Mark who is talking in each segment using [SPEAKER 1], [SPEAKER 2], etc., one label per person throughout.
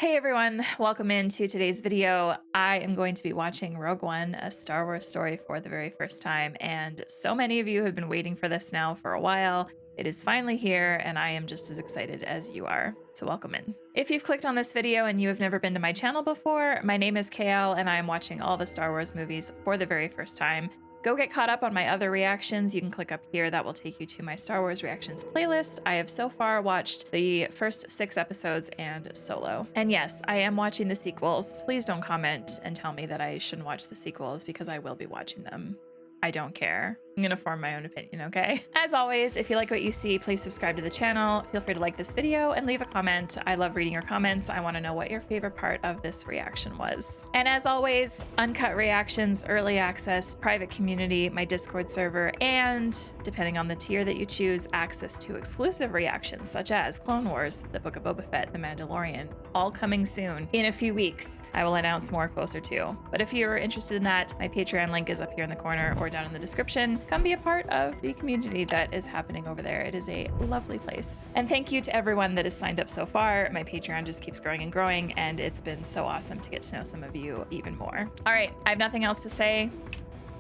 [SPEAKER 1] Hey everyone, welcome into today's video. I am going to be watching Rogue One, a Star Wars story for the very first time, and so many of you have been waiting for this now for a while. It is finally here, and I am just as excited as you are, so welcome in. If you've clicked on this video and you have never been to my channel before, my name is KL, and I am watching all the Star Wars movies for the very first time. Go get caught up on my other reactions. You can click up here. That will take you to my Star Wars reactions playlist. I have so far watched the first 6 episodes and Solo. And yes, I am watching the sequels. Please don't comment and tell me that I shouldn't watch the sequels because I will be watching them. I don't care. I'm gonna form my own opinion, okay? As always, if you like what you see, please subscribe to the channel. Feel free to like this video and leave a comment. I love reading your comments. I wanna know what your favorite part of this reaction was. And as always, uncut reactions, early access, private community, my Discord server, and depending on the tier that you choose, access to exclusive reactions such as Clone Wars, The Book of Boba Fett, The Mandalorian, all coming soon. In a few weeks, I will announce more closer to. But if you're interested in that, my Patreon link is up here in the corner or down in the description. Come be a part of the community that is happening over there. It is a lovely place. And thank you to everyone that has signed up so far. My Patreon just keeps growing and growing, and it's been so awesome to get to know some of you even more. All right, I have nothing else to say.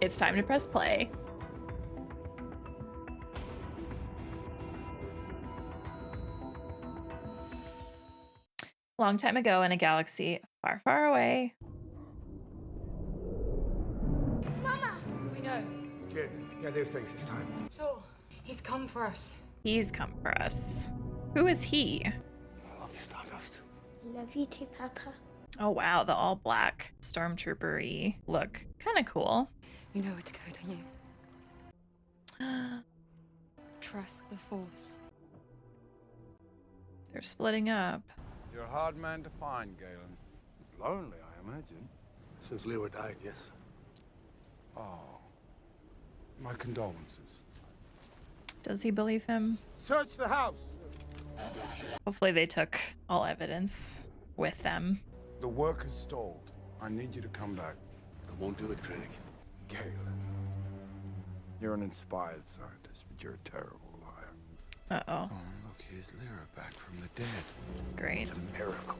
[SPEAKER 1] It's time to press play. Long time ago in a galaxy far, far away.
[SPEAKER 2] Mama! We know.
[SPEAKER 3] Jin, gather things, it's time.
[SPEAKER 2] So, he's come for us.
[SPEAKER 1] He's come for us. Who is he?
[SPEAKER 3] I love you, Stardust.
[SPEAKER 4] Love you too, Papa.
[SPEAKER 1] Oh wow, the all black stormtrooper-y look. Kind of cool.
[SPEAKER 2] You know where to go, don't you? Trust the Force.
[SPEAKER 1] They're splitting up.
[SPEAKER 5] You're a hard man to find, Galen. It's lonely, I imagine.
[SPEAKER 3] Since Lyra died, yes.
[SPEAKER 5] Oh. My condolences.
[SPEAKER 1] Does he believe him?
[SPEAKER 5] Search the house!
[SPEAKER 1] Hopefully they took all evidence with them.
[SPEAKER 5] The work has stalled. I need you to come back.
[SPEAKER 3] I won't do it, Krennic.
[SPEAKER 5] Galen. You're an inspired scientist, but you're a terrible liar.
[SPEAKER 1] Uh-oh.
[SPEAKER 5] Oh, look, here's Lyra back from the dead.
[SPEAKER 1] Great.
[SPEAKER 3] It's a miracle.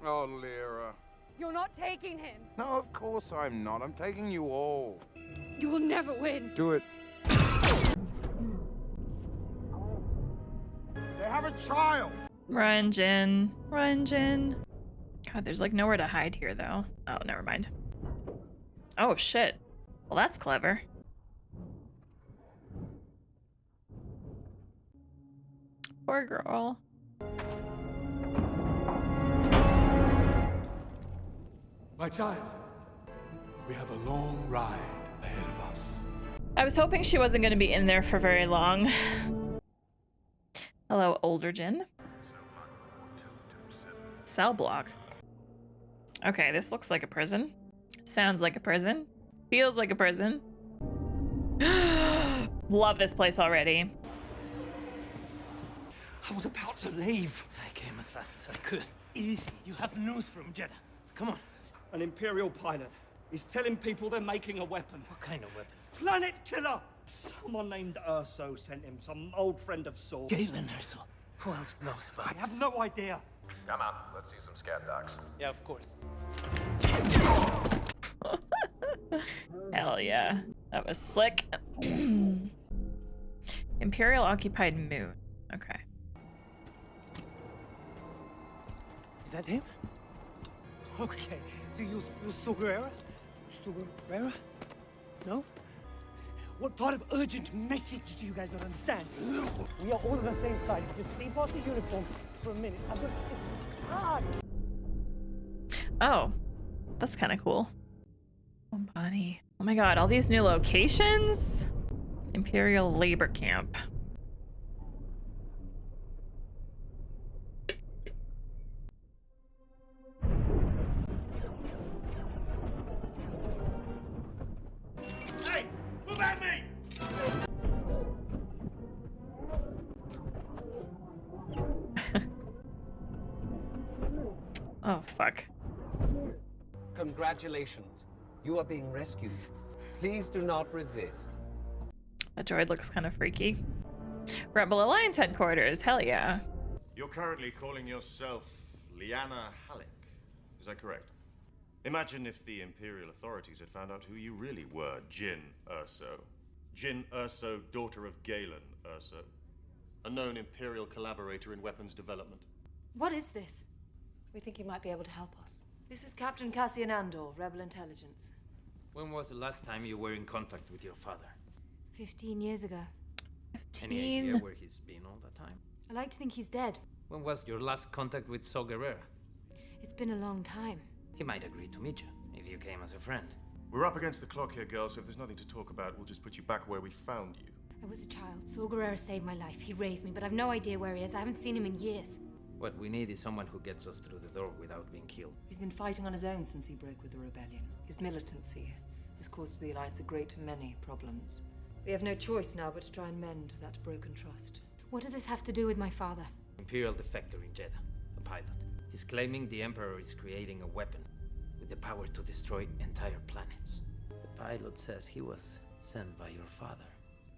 [SPEAKER 5] Oh, Lyra.
[SPEAKER 6] You're not taking him.
[SPEAKER 5] No, of course I'm not. I'm taking you all.
[SPEAKER 6] You will never win.
[SPEAKER 5] Do it. They have a child!
[SPEAKER 1] Run, Jin. Run, Jin. God, there's like nowhere to hide here, though. Oh, never mind. Oh, shit. Well, that's clever. Poor girl.
[SPEAKER 3] My child, we have a long ride ahead of us.
[SPEAKER 1] I was hoping she wasn't going to be in there for very long. Hello, older Jin. Cell block. Okay, this looks like a prison. Sounds like a prison. Feels like a prison. Love this place already.
[SPEAKER 7] I was about to leave. I came as fast as I could. Easy. You have news from Jeddah. Come on.
[SPEAKER 8] An Imperial pilot. He's telling people they're making a weapon.
[SPEAKER 7] What kind of weapon?
[SPEAKER 8] Planet killer! Someone named Urso sent him, some old friend of Saul's.
[SPEAKER 7] Galen Erso. Who else knows about
[SPEAKER 8] I have no idea.
[SPEAKER 9] Come on, let's see some scan docs.
[SPEAKER 7] Yeah, of course.
[SPEAKER 1] Hell yeah. That was slick. Imperial occupied moon. Okay.
[SPEAKER 7] Is that him? Okay. So you Saw Gerrera? Saw Gerrera? No? What part of urgent message do you guys not understand? We are all on the same side. Just see past the uniform for a minute. It's hard.
[SPEAKER 1] Oh, that's kind of cool. Oh, Bonnie. Oh my god, all these new locations? Imperial labor camp.
[SPEAKER 8] Hey, move at me!
[SPEAKER 1] Oh, fuck.
[SPEAKER 10] Congratulations. You are being rescued. Please do not resist.
[SPEAKER 1] That droid looks kind of freaky. Rebel Alliance headquarters, hell yeah.
[SPEAKER 11] You're currently calling yourself Liana Halleck. Is that correct? Imagine if the Imperial authorities had found out who you really were, Jyn Erso. Jyn Erso, daughter of Galen Erso. A known Imperial collaborator in weapons development.
[SPEAKER 12] What is this?
[SPEAKER 13] We think you might be able to help us. This is Captain Cassian Andor, Rebel Intelligence.
[SPEAKER 14] When was the last time you were in contact with your father?
[SPEAKER 12] 15 years ago.
[SPEAKER 1] 15.
[SPEAKER 14] Any idea where he's been all that time?
[SPEAKER 12] I like to think he's dead.
[SPEAKER 14] When was your last contact with Saw Gerrera?
[SPEAKER 12] It's been a long time.
[SPEAKER 14] He might agree to meet you, if you came as a friend.
[SPEAKER 11] We're up against the clock here, girls, so if there's nothing to talk about, we'll just put you back where we found you.
[SPEAKER 12] I was a child. Saw Gerrera saved my life. He raised me, but I've no idea where he is. I haven't seen him in years.
[SPEAKER 14] What we need is someone who gets us through the door without being killed.
[SPEAKER 13] He's been fighting on his own since he broke with the rebellion. His militancy has caused the Alliance a great many problems. We have no choice now but to try and mend that broken trust.
[SPEAKER 12] What does this have to do with my father?
[SPEAKER 14] Imperial defector in Jeddah, a pilot. He's claiming the Emperor is creating a weapon with the power to destroy entire planets. The pilot says he was sent by your father.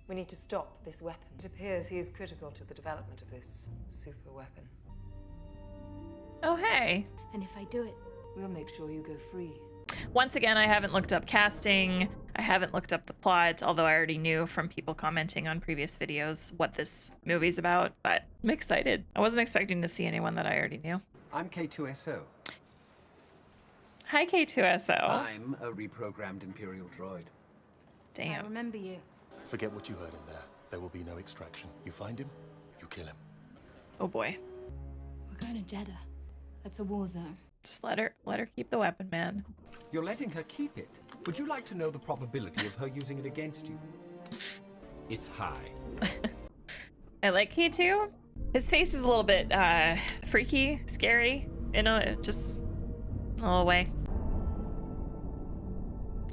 [SPEAKER 13] We need to stop this weapon. It appears he is critical to the development of this super weapon.
[SPEAKER 1] Oh, hey.
[SPEAKER 12] And if I do it,
[SPEAKER 13] we'll make sure you go free.
[SPEAKER 1] Once again, I haven't looked up casting. I haven't looked up the plot, although I already knew from people commenting on previous videos what this movie's about, but I'm excited. I wasn't expecting to see anyone that I already knew.
[SPEAKER 10] I'm K2SO.
[SPEAKER 1] Hi, K2SO.
[SPEAKER 10] I'm a reprogrammed Imperial droid.
[SPEAKER 1] Damn.
[SPEAKER 12] I remember you.
[SPEAKER 15] Forget what you heard in there. There will be no extraction. You find him, you kill him.
[SPEAKER 1] Oh boy.
[SPEAKER 12] We're going to Jeddah. That's a war zone.
[SPEAKER 1] Just let her keep the weapon, man.
[SPEAKER 10] You're letting her keep it? Would you like to know the probability of her using it against you? It's high.
[SPEAKER 1] I like K2. His face is a little bit freaky, scary, you know, just a little way.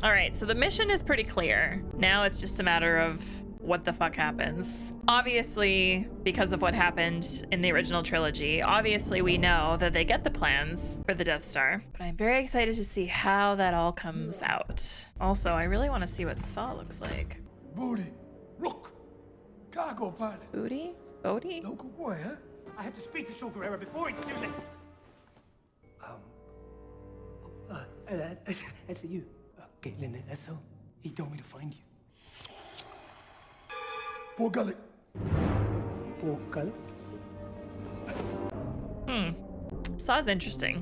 [SPEAKER 1] All right, so the mission is pretty clear. Now it's just a matter of what the fuck happens. Obviously, because of what happened in the original trilogy, obviously we know that they get the plans for the Death Star, but I'm very excited to see how that all comes out. Also, I really want to see what Saw looks like.
[SPEAKER 3] Booty, Rook, cargo pilot.
[SPEAKER 1] Booty? Bodhi?
[SPEAKER 3] Local boy, huh?
[SPEAKER 7] I have to speak to Saw Gerrera before it's too late. As for you, Galen Erso, he told me to find you.
[SPEAKER 3] Poor Gullet.
[SPEAKER 7] Poor Gullet?
[SPEAKER 1] Saw's interesting.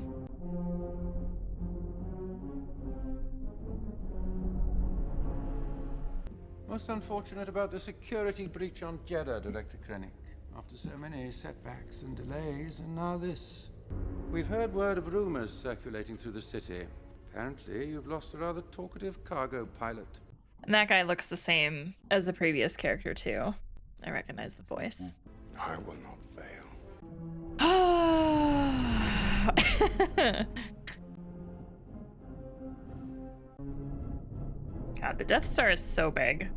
[SPEAKER 16] Most unfortunate about the security breach on Jeddah, Director Krennic. After so many setbacks and delays, and now this. We've heard word of rumors circulating through the city. Apparently, you've lost a rather talkative cargo pilot.
[SPEAKER 1] And that guy looks the same as the previous character too. I recognize the voice.
[SPEAKER 5] I will not fail.
[SPEAKER 1] God, the Death Star is so big.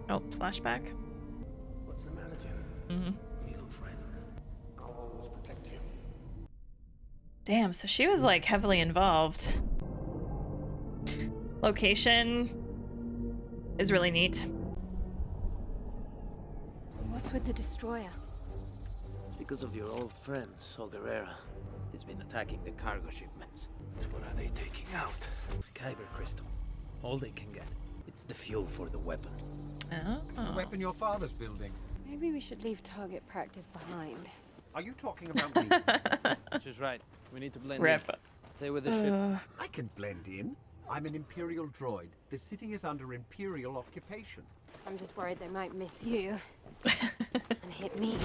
[SPEAKER 1] Oh, flashback.
[SPEAKER 5] What's the matter, Jim? You look frightened. I'll always protect you.
[SPEAKER 1] Damn, so she was like heavily involved. Location is really neat.
[SPEAKER 12] What's with the destroyer?
[SPEAKER 14] It's because of your old friend, Saw Gerrera. He's been attacking the cargo shipments. What are they taking out? Kyber crystal. All they can get. It's the fuel for the weapon.
[SPEAKER 1] Oh.
[SPEAKER 10] The weapon your father's building.
[SPEAKER 6] Maybe we should leave target practice behind.
[SPEAKER 10] Are you talking about me?
[SPEAKER 14] She's right. We need to blend
[SPEAKER 1] Rip.
[SPEAKER 14] in. Stay with the ship.
[SPEAKER 10] I can blend in. I'm an Imperial droid. The city is under Imperial occupation.
[SPEAKER 6] I'm just worried they might miss you and hit me.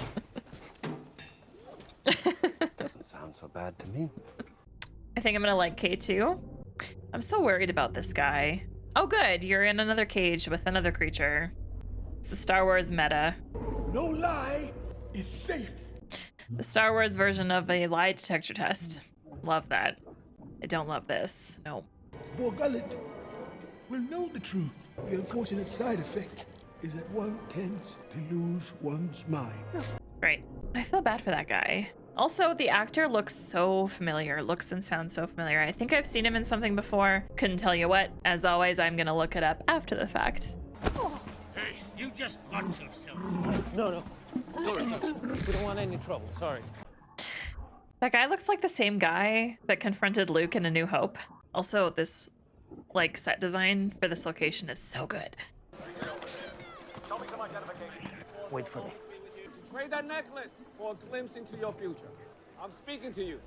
[SPEAKER 5] Doesn't sound so bad to me.
[SPEAKER 1] I think I'm gonna like K2. I'm so worried about this guy. Oh good, you're in another cage with another creature. It's the Star Wars meta.
[SPEAKER 3] No lie is safe.
[SPEAKER 1] The Star Wars version of a lie detector test. Love that. I don't love this. No.
[SPEAKER 3] Poor Gullet will know the truth. The unfortunate side effect is that one tends to lose one's mind.
[SPEAKER 1] Great. I feel bad for that guy. Also, the actor looks so familiar, looks and sounds so familiar. I think I've seen him in something before. Couldn't tell you what. As always, I'm gonna look it up after the fact.
[SPEAKER 8] Hey, you just got yourself.
[SPEAKER 14] No. Sorry, we don't want any trouble. Sorry.
[SPEAKER 1] That guy looks like the same guy that confronted Luke in A New Hope. Also, this like set design for this location is so good.
[SPEAKER 14] Show me some identification. Wait for me.
[SPEAKER 17] Trade that necklace for a glimpse into your future. I'm speaking to you.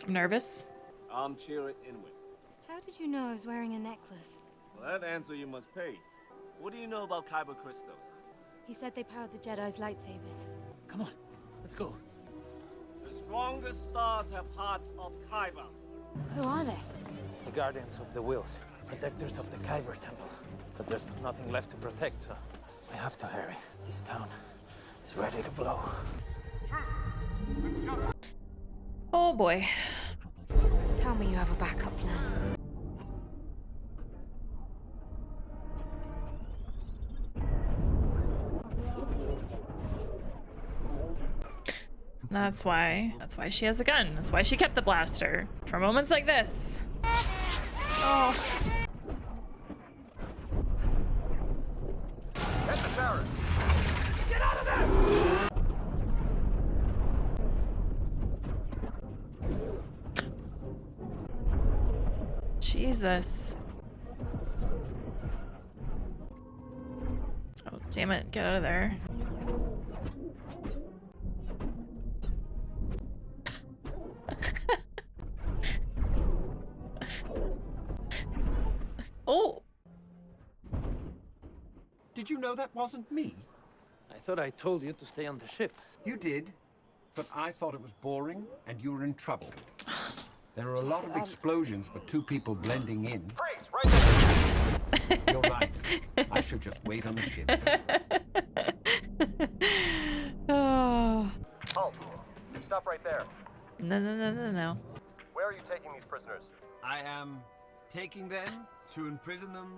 [SPEAKER 1] I'm nervous.
[SPEAKER 17] I'm Chirrut Inwit.
[SPEAKER 12] How did you know I was wearing a necklace?
[SPEAKER 17] For that answer, you must pay. What do you know about Kyber crystals?
[SPEAKER 12] He said they powered the Jedi's lightsabers.
[SPEAKER 14] Come on, let's go.
[SPEAKER 17] The strongest stars have hearts of Kyber.
[SPEAKER 12] Who are they?
[SPEAKER 14] The guardians of the Wills, protectors of the Kyber temple. But there's nothing left to protect, so we have to hurry. This town is ready to blow.
[SPEAKER 1] Oh boy.
[SPEAKER 12] Tell me you have a backup plan.
[SPEAKER 1] That's why she has a gun. That's why she kept the blaster. For moments like this. Oh.
[SPEAKER 9] Hit the terrorist.
[SPEAKER 17] Get out of there!
[SPEAKER 1] Jesus. Oh, damn it. Get out of there. Oh.
[SPEAKER 10] Did you know that wasn't me?
[SPEAKER 14] I thought I told you to stay on the ship.
[SPEAKER 10] You did, but I thought it was boring and you were in trouble. There are a lot of explosions, but two people blending in.
[SPEAKER 9] Freeze, right there.
[SPEAKER 10] You're right. I should just wait on the ship.
[SPEAKER 1] Oh.
[SPEAKER 9] Halt. Stop right there.
[SPEAKER 1] No.
[SPEAKER 9] Where are you taking these prisoners?
[SPEAKER 10] I am taking them to imprison them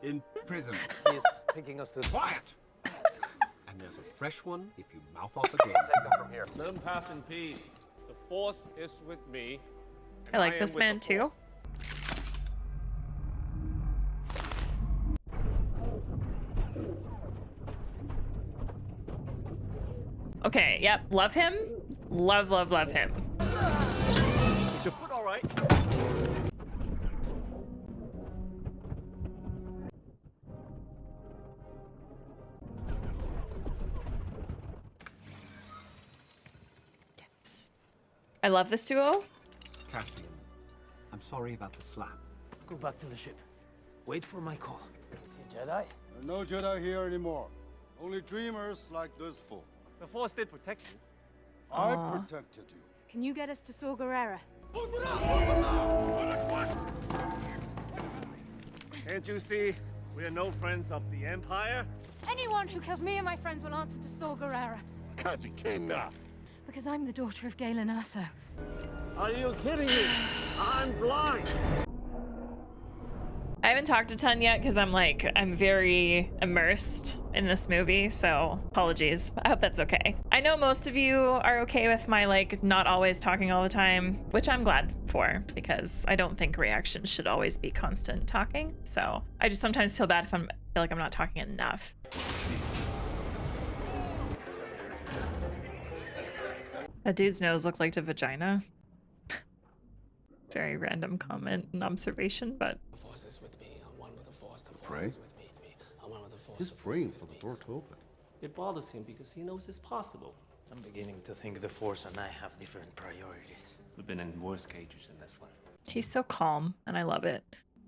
[SPEAKER 10] in prison.
[SPEAKER 14] He's taking us to...
[SPEAKER 10] Quiet! And there's a fresh one if you mouth off again.
[SPEAKER 9] Take them from here.
[SPEAKER 17] Let them pass in peace. The Force is with me.
[SPEAKER 1] I like this man too. Okay, yep, love him. Love him.
[SPEAKER 17] Is your foot all right?
[SPEAKER 1] Yes. I love this duo.
[SPEAKER 10] Cassian, I'm sorry about the slap.
[SPEAKER 14] Go back to the ship. Wait for my call. See Jedi?
[SPEAKER 5] There are no Jedi here anymore. Only dreamers like this fool.
[SPEAKER 17] The Force did protect you.
[SPEAKER 5] I protected you.
[SPEAKER 12] Can you get us to Saw Gerrera?
[SPEAKER 17] Can't you see we are no friends of the Empire?
[SPEAKER 12] Anyone who kills me and my friends will answer to Saw Gerrera. Because I'm the daughter of Galen Erso.
[SPEAKER 17] Are you kidding me? I'm blind.
[SPEAKER 1] I haven't talked a ton yet because I'm very immersed in this movie, so apologies. I hope that's okay. I know most of you are okay with my not always talking all the time, which I'm glad for because I don't think reactions should always be constant talking. So I just sometimes feel bad if I feel like I'm not talking enough. That dude's nose looked like a vagina. Very random comment and observation, but
[SPEAKER 15] Pray? He's praying for the door to open.
[SPEAKER 18] It bothers him because he knows it's possible.
[SPEAKER 14] I'm beginning to think the Force and I have different priorities.
[SPEAKER 18] We've been in worse cages than this one.
[SPEAKER 1] He's so calm, and I love it.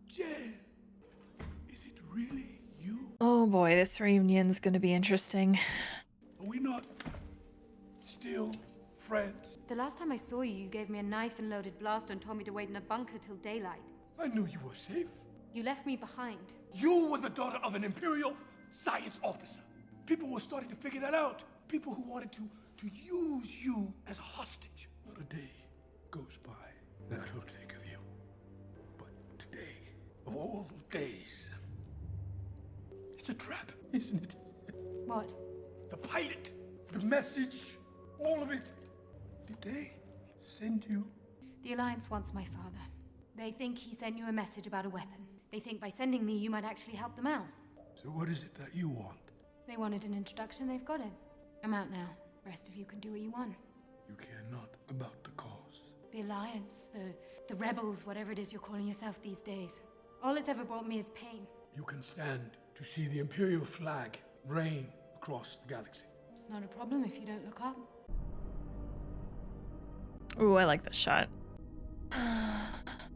[SPEAKER 3] Jen, is it really you?
[SPEAKER 1] Oh boy, this reunion's gonna be interesting.
[SPEAKER 3] Are we not still friends?
[SPEAKER 12] The last time I saw you, you gave me a knife and loaded blaster and told me to wait in a bunker till daylight.
[SPEAKER 3] I knew you were safe.
[SPEAKER 12] You left me behind.
[SPEAKER 3] You were the daughter of an Imperial science officer. People were starting to figure that out. People who wanted to use you as a hostage. Not a day goes by that I don't think of you. But today, of all days, it's a trap, isn't it?
[SPEAKER 12] What?
[SPEAKER 3] The pilot, the message, all of it. Did they send you?
[SPEAKER 12] The Alliance wants my father. They think he sent you a message about a weapon. They think by sending me, you might actually help them out.
[SPEAKER 3] So what is it that you want?
[SPEAKER 12] They wanted an introduction, they've got it. I'm out now. The rest of you can do what you want.
[SPEAKER 3] You care not about the cause.
[SPEAKER 12] The Alliance, the rebels, whatever it is you're calling yourself these days. All it's ever brought me is pain.
[SPEAKER 3] You can stand to see the Imperial flag reign across the galaxy.
[SPEAKER 12] It's not a problem if you don't look up.
[SPEAKER 1] Ooh, I like this shot.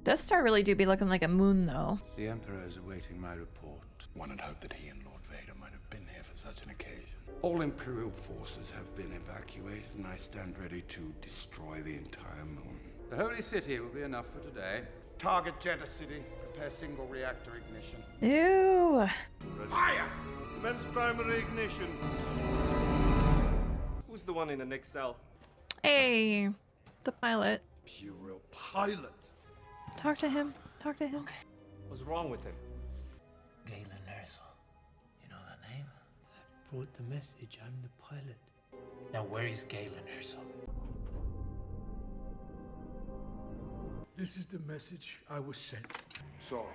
[SPEAKER 1] Death Star really do be looking like a moon, though.
[SPEAKER 16] The Emperor is awaiting my report.
[SPEAKER 5] One had hoped that he and Lord Vader might have been here for such an occasion. All Imperial forces have been evacuated, and I stand ready to destroy the entire moon.
[SPEAKER 16] The Holy City will be enough for today.
[SPEAKER 5] Target Jeddah City. Prepare single reactor ignition.
[SPEAKER 1] Ew.
[SPEAKER 5] Fire!
[SPEAKER 11] Commence primary ignition.
[SPEAKER 17] Who's the one in the next cell?
[SPEAKER 1] Hey, the pilot.
[SPEAKER 5] Imperial pilot.
[SPEAKER 1] Talk to him. Talk to him.
[SPEAKER 17] What's wrong with him?
[SPEAKER 14] Galen Erso. You know that name?
[SPEAKER 7] I brought the message. I'm the pilot.
[SPEAKER 14] Now where is Galen Erso?
[SPEAKER 3] This is the message I was sent.
[SPEAKER 5] So,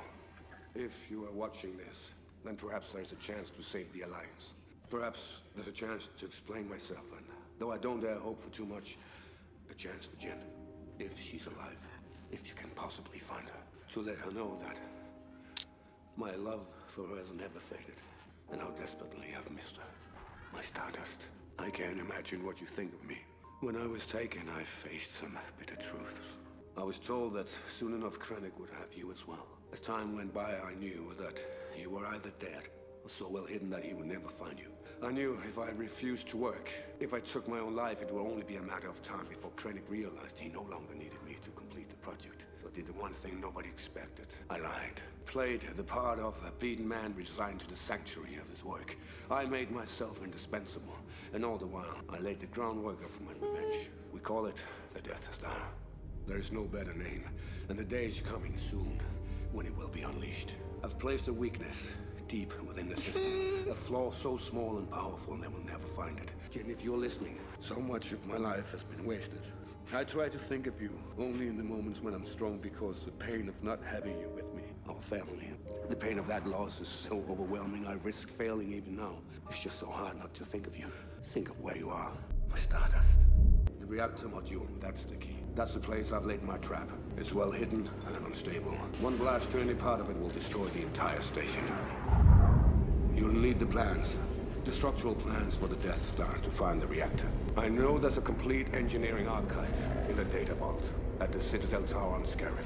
[SPEAKER 5] if you are watching this, then perhaps there's a chance to save the Alliance. Perhaps there's a chance to explain myself, and though I don't dare hope for too much, a chance for Jen, if she's alive, if you can possibly find her, to let her know that my love for her has never faded, and how desperately I've missed her. My Stardust. I can't imagine what you think of me. When I was taken, I faced some bitter truths. I was told that soon enough Krennic would have you as well. As time went by, I knew that you were either dead or so well hidden that he would never find you. I knew if I refused to work, if I took my own life, it would only be a matter of time before Krennic realized he no longer needed me to complete the project. But did the one thing nobody expected. I lied. Played the part of a beaten man resigned to the sanctuary of his work. I made myself indispensable, and all the while, I laid the groundwork of my revenge. We call it the Death Star. There is no better name, and the day is coming soon when it will be unleashed. I've placed a weakness deep within the system, a flaw so small and powerful they will never find it. Jen, if you're listening, so much of my life has been wasted. I try to think of you only in the moments when I'm strong because the pain of not having you with me, our family, the pain of that loss is so overwhelming I risk failing even now. It's just so hard not to think of you. Think of where you are, my Stardust. The reactor module, that's the key. That's the place I've laid my trap. It's well hidden and unstable. One blast to any part of it will destroy the entire station. You'll need the plans. The structural plans for the Death Star to find the reactor. I know there's a complete engineering archive in the data vault at the Citadel Tower on Scarif.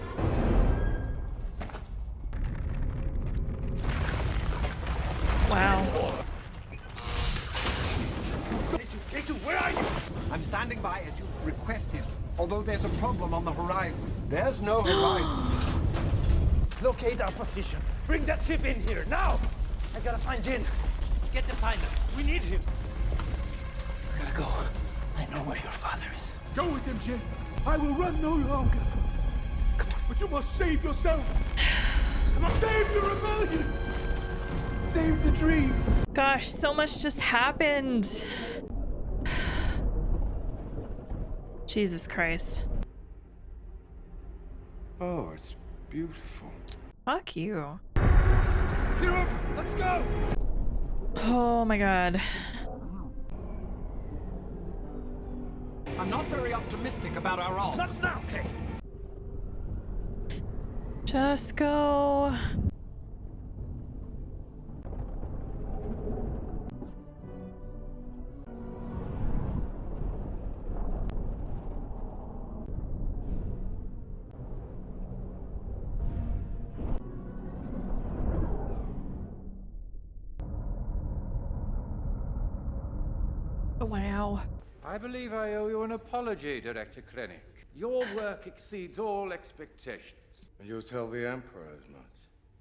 [SPEAKER 1] Wow.
[SPEAKER 10] K2, where are you? I'm standing by as you requested, although there's a problem on the horizon. There's no horizon.
[SPEAKER 17] Locate our position. Bring that ship in here, now! I gotta find Jin. Get the pilot. We need him.
[SPEAKER 14] I gotta go. I know where your father is.
[SPEAKER 3] Go with him, Jin. I will run no longer. But you must save yourself. Save the rebellion. Save the dream.
[SPEAKER 1] Gosh, so much just happened. Jesus Christ.
[SPEAKER 5] Oh, it's beautiful.
[SPEAKER 1] Fuck you.
[SPEAKER 3] Zerox, let's go.
[SPEAKER 1] Oh my god.
[SPEAKER 10] I'm not very optimistic about our odds.
[SPEAKER 17] Not now, okay?
[SPEAKER 1] Just go. Wow.
[SPEAKER 16] I believe I owe you an apology, Director Krennic. Your work exceeds all expectations.
[SPEAKER 5] You'll tell the Emperor as much.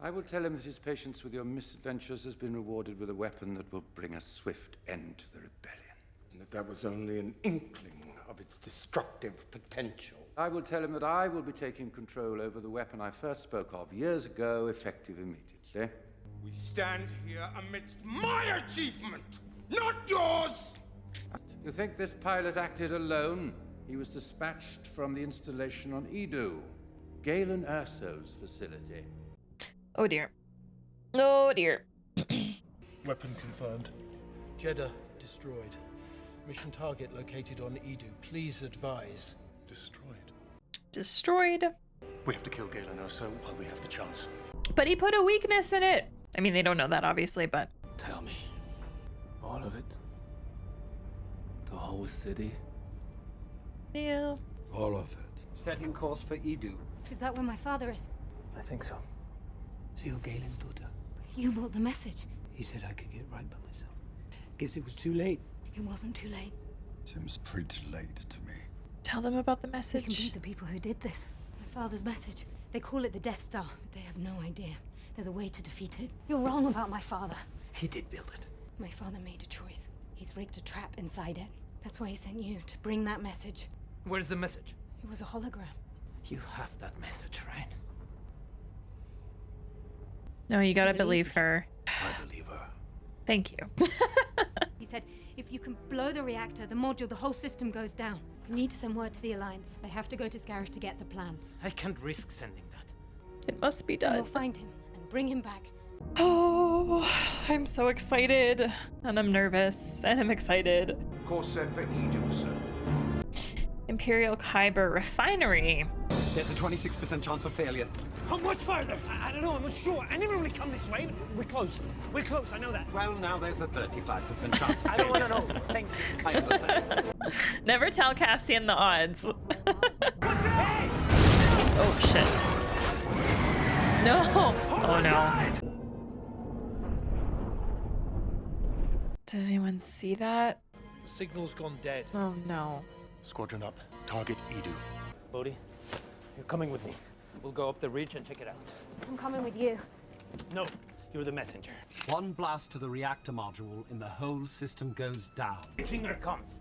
[SPEAKER 16] I will tell him that his patience with your misadventures has been rewarded with a weapon that will bring a swift end to the rebellion.
[SPEAKER 5] And that was only an inkling of its destructive potential.
[SPEAKER 16] I will tell him that I will be taking control over the weapon I first spoke of years ago, effective immediately.
[SPEAKER 5] We stand here amidst my achievement, not yours!
[SPEAKER 16] You think this pilot acted alone? He was dispatched from the installation on Edo, Galen Erso's facility.
[SPEAKER 1] Oh dear. Oh dear.
[SPEAKER 8] Weapon confirmed. Jeddah destroyed.
[SPEAKER 17] Mission target located on Edu. Please advise.
[SPEAKER 15] Destroyed.
[SPEAKER 1] Destroyed.
[SPEAKER 15] We have to kill Galen Erso while we have the chance.
[SPEAKER 1] But he put a weakness in it. I mean, they don't know that, obviously, but...
[SPEAKER 18] Tell me. All of it? The whole city?
[SPEAKER 1] Yeah.
[SPEAKER 5] All of it.
[SPEAKER 10] Setting course for Edu.
[SPEAKER 12] Is that where my father is?
[SPEAKER 18] I think so.
[SPEAKER 7] So you're Galen's daughter?
[SPEAKER 12] You brought the message.
[SPEAKER 7] He said I could get right by myself. Guess it was too late.
[SPEAKER 12] It wasn't too late.
[SPEAKER 5] Seems pretty late to me.
[SPEAKER 1] Tell them about the
[SPEAKER 12] We can
[SPEAKER 1] message.
[SPEAKER 12] beat the people who did this. My father's message. They call it the Death Star, but they have no idea. There's a way to defeat it. You're wrong about my father.
[SPEAKER 7] He did build it.
[SPEAKER 12] My father made a choice. He's rigged a trap inside it. That's why he sent you, to bring that message.
[SPEAKER 14] Where's the message?
[SPEAKER 12] It was a hologram.
[SPEAKER 14] You have that message, right?
[SPEAKER 1] No, you gotta believe her.
[SPEAKER 14] I believe her.
[SPEAKER 1] Thank you.
[SPEAKER 12] He said, if you can blow the reactor, the module, the whole system goes down. We need to send word to the Alliance. They have to go to Scarish to get the plans.
[SPEAKER 14] I can't risk sending that.
[SPEAKER 1] It must be
[SPEAKER 12] And
[SPEAKER 1] done.
[SPEAKER 12] we'll find him and bring him back.
[SPEAKER 1] Oh, I'm so excited. And I'm nervous. And I'm excited.
[SPEAKER 5] Course set for Edu, sir.
[SPEAKER 1] Imperial Kyber Refinery.
[SPEAKER 10] There's a 26% chance of failure.
[SPEAKER 7] How much further? I don't know, I'm not sure. I never really come this way, but we're close. We're close, I know that.
[SPEAKER 10] Well, now there's a 35% chance of
[SPEAKER 7] I don't want
[SPEAKER 10] failure.
[SPEAKER 7] to know. Thank you.
[SPEAKER 10] I understand.
[SPEAKER 1] Never tell Cassian the odds. Oh, shit. No. Oh, no. Did anyone see that?
[SPEAKER 17] The signal's gone dead.
[SPEAKER 1] Oh, no.
[SPEAKER 15] Squadron up. Target Edu.
[SPEAKER 14] Bodhi, you're coming with me. We'll go up the ridge and check it out.
[SPEAKER 12] I'm coming with you.
[SPEAKER 14] No, you're the messenger.
[SPEAKER 10] One blast to the reactor module and the whole system goes down.
[SPEAKER 14] Here comes.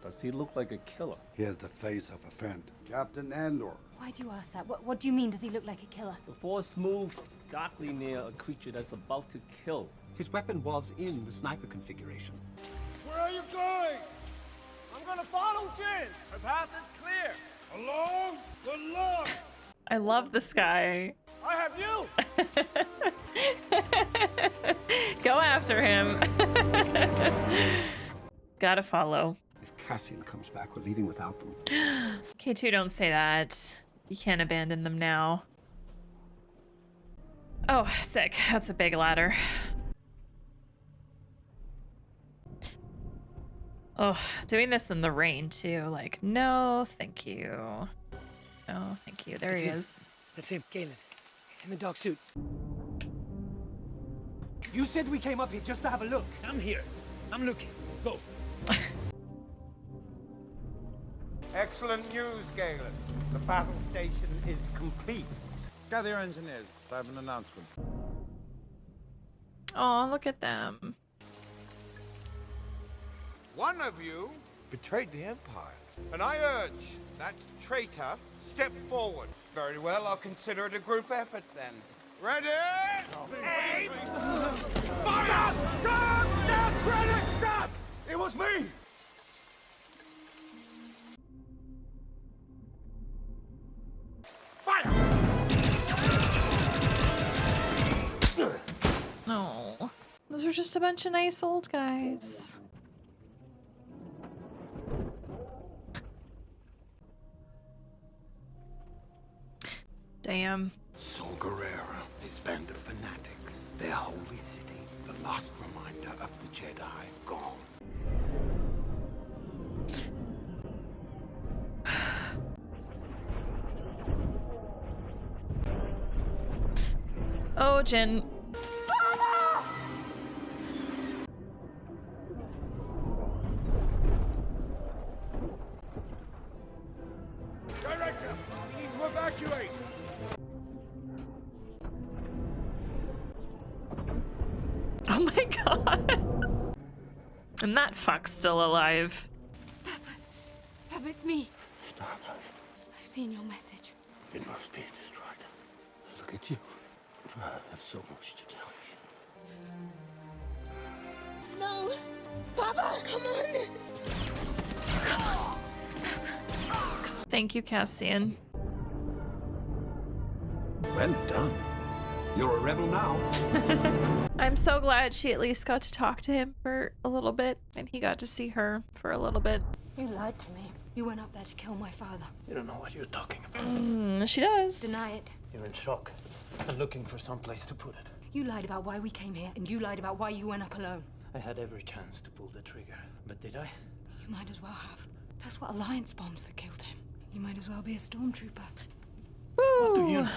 [SPEAKER 18] Does he look like a killer?
[SPEAKER 5] He has the face of a friend. Captain Andor.
[SPEAKER 12] Why do you ask that? What do you mean? Does he look like a killer?
[SPEAKER 18] The Force moves darkly near a creature that's about to kill.
[SPEAKER 10] His weapon was in the sniper configuration.
[SPEAKER 3] Where are you going?
[SPEAKER 8] I'm gonna follow Jin. The path is clear.
[SPEAKER 3] Along the line.
[SPEAKER 1] I love this guy.
[SPEAKER 8] I have you.
[SPEAKER 1] Go after him. Gotta follow.
[SPEAKER 10] If Cassian comes back, we're leaving without them.
[SPEAKER 1] K2, don't say that. You can't abandon them now. Oh, sick. That's a big ladder. Oh, doing this in the rain too. Like, no, thank you. No, thank you. There he is.
[SPEAKER 7] That's him, Galen. In the dark suit. You said we came up here just to have a look. I'm here. I'm looking. Go.
[SPEAKER 19] Excellent news, Galen. The battle station is complete. Gather your engineers. I have an announcement.
[SPEAKER 1] Oh, look at them.
[SPEAKER 19] One of you betrayed the Empire, and I urge that traitor step forward. Very well, I'll consider it a group effort then. Ready? Aim! Fire! Stop! Stop! Credit! Stop! It was me!
[SPEAKER 1] No. Those are just a bunch of nice old guys. Damn.
[SPEAKER 5] Saw Gerrera, his band of fanatics, their holy city, the last reminder of the Jedi, gone.
[SPEAKER 1] Oh, Jin.
[SPEAKER 3] Director, we need to evacuate.
[SPEAKER 1] Oh my god. And that fuck's still alive.
[SPEAKER 12] Papa, it's me.
[SPEAKER 5] Stardust,
[SPEAKER 12] I've seen your message.
[SPEAKER 5] it must be destroyed. Look at you. I have so much to tell you.
[SPEAKER 12] No! Papa, come on!
[SPEAKER 1] Thank you, Cassian.
[SPEAKER 10] Well done. You're a rebel now.
[SPEAKER 1] I'm so glad she at least got to talk to him for a little bit, and he got to see her for a little bit.
[SPEAKER 12] You lied to me. You went up there to kill my father.
[SPEAKER 14] You don't know what you're talking about.
[SPEAKER 1] She does.
[SPEAKER 12] Deny it.
[SPEAKER 14] You're in shock and looking for some place to put it.
[SPEAKER 12] You lied about why we came here, and you lied about why you went up alone.
[SPEAKER 14] I had every chance to pull the trigger, but did I?
[SPEAKER 12] You might as well have. That's what Alliance bombs that killed him. You might as well be a stormtrooper.
[SPEAKER 14] What do you know?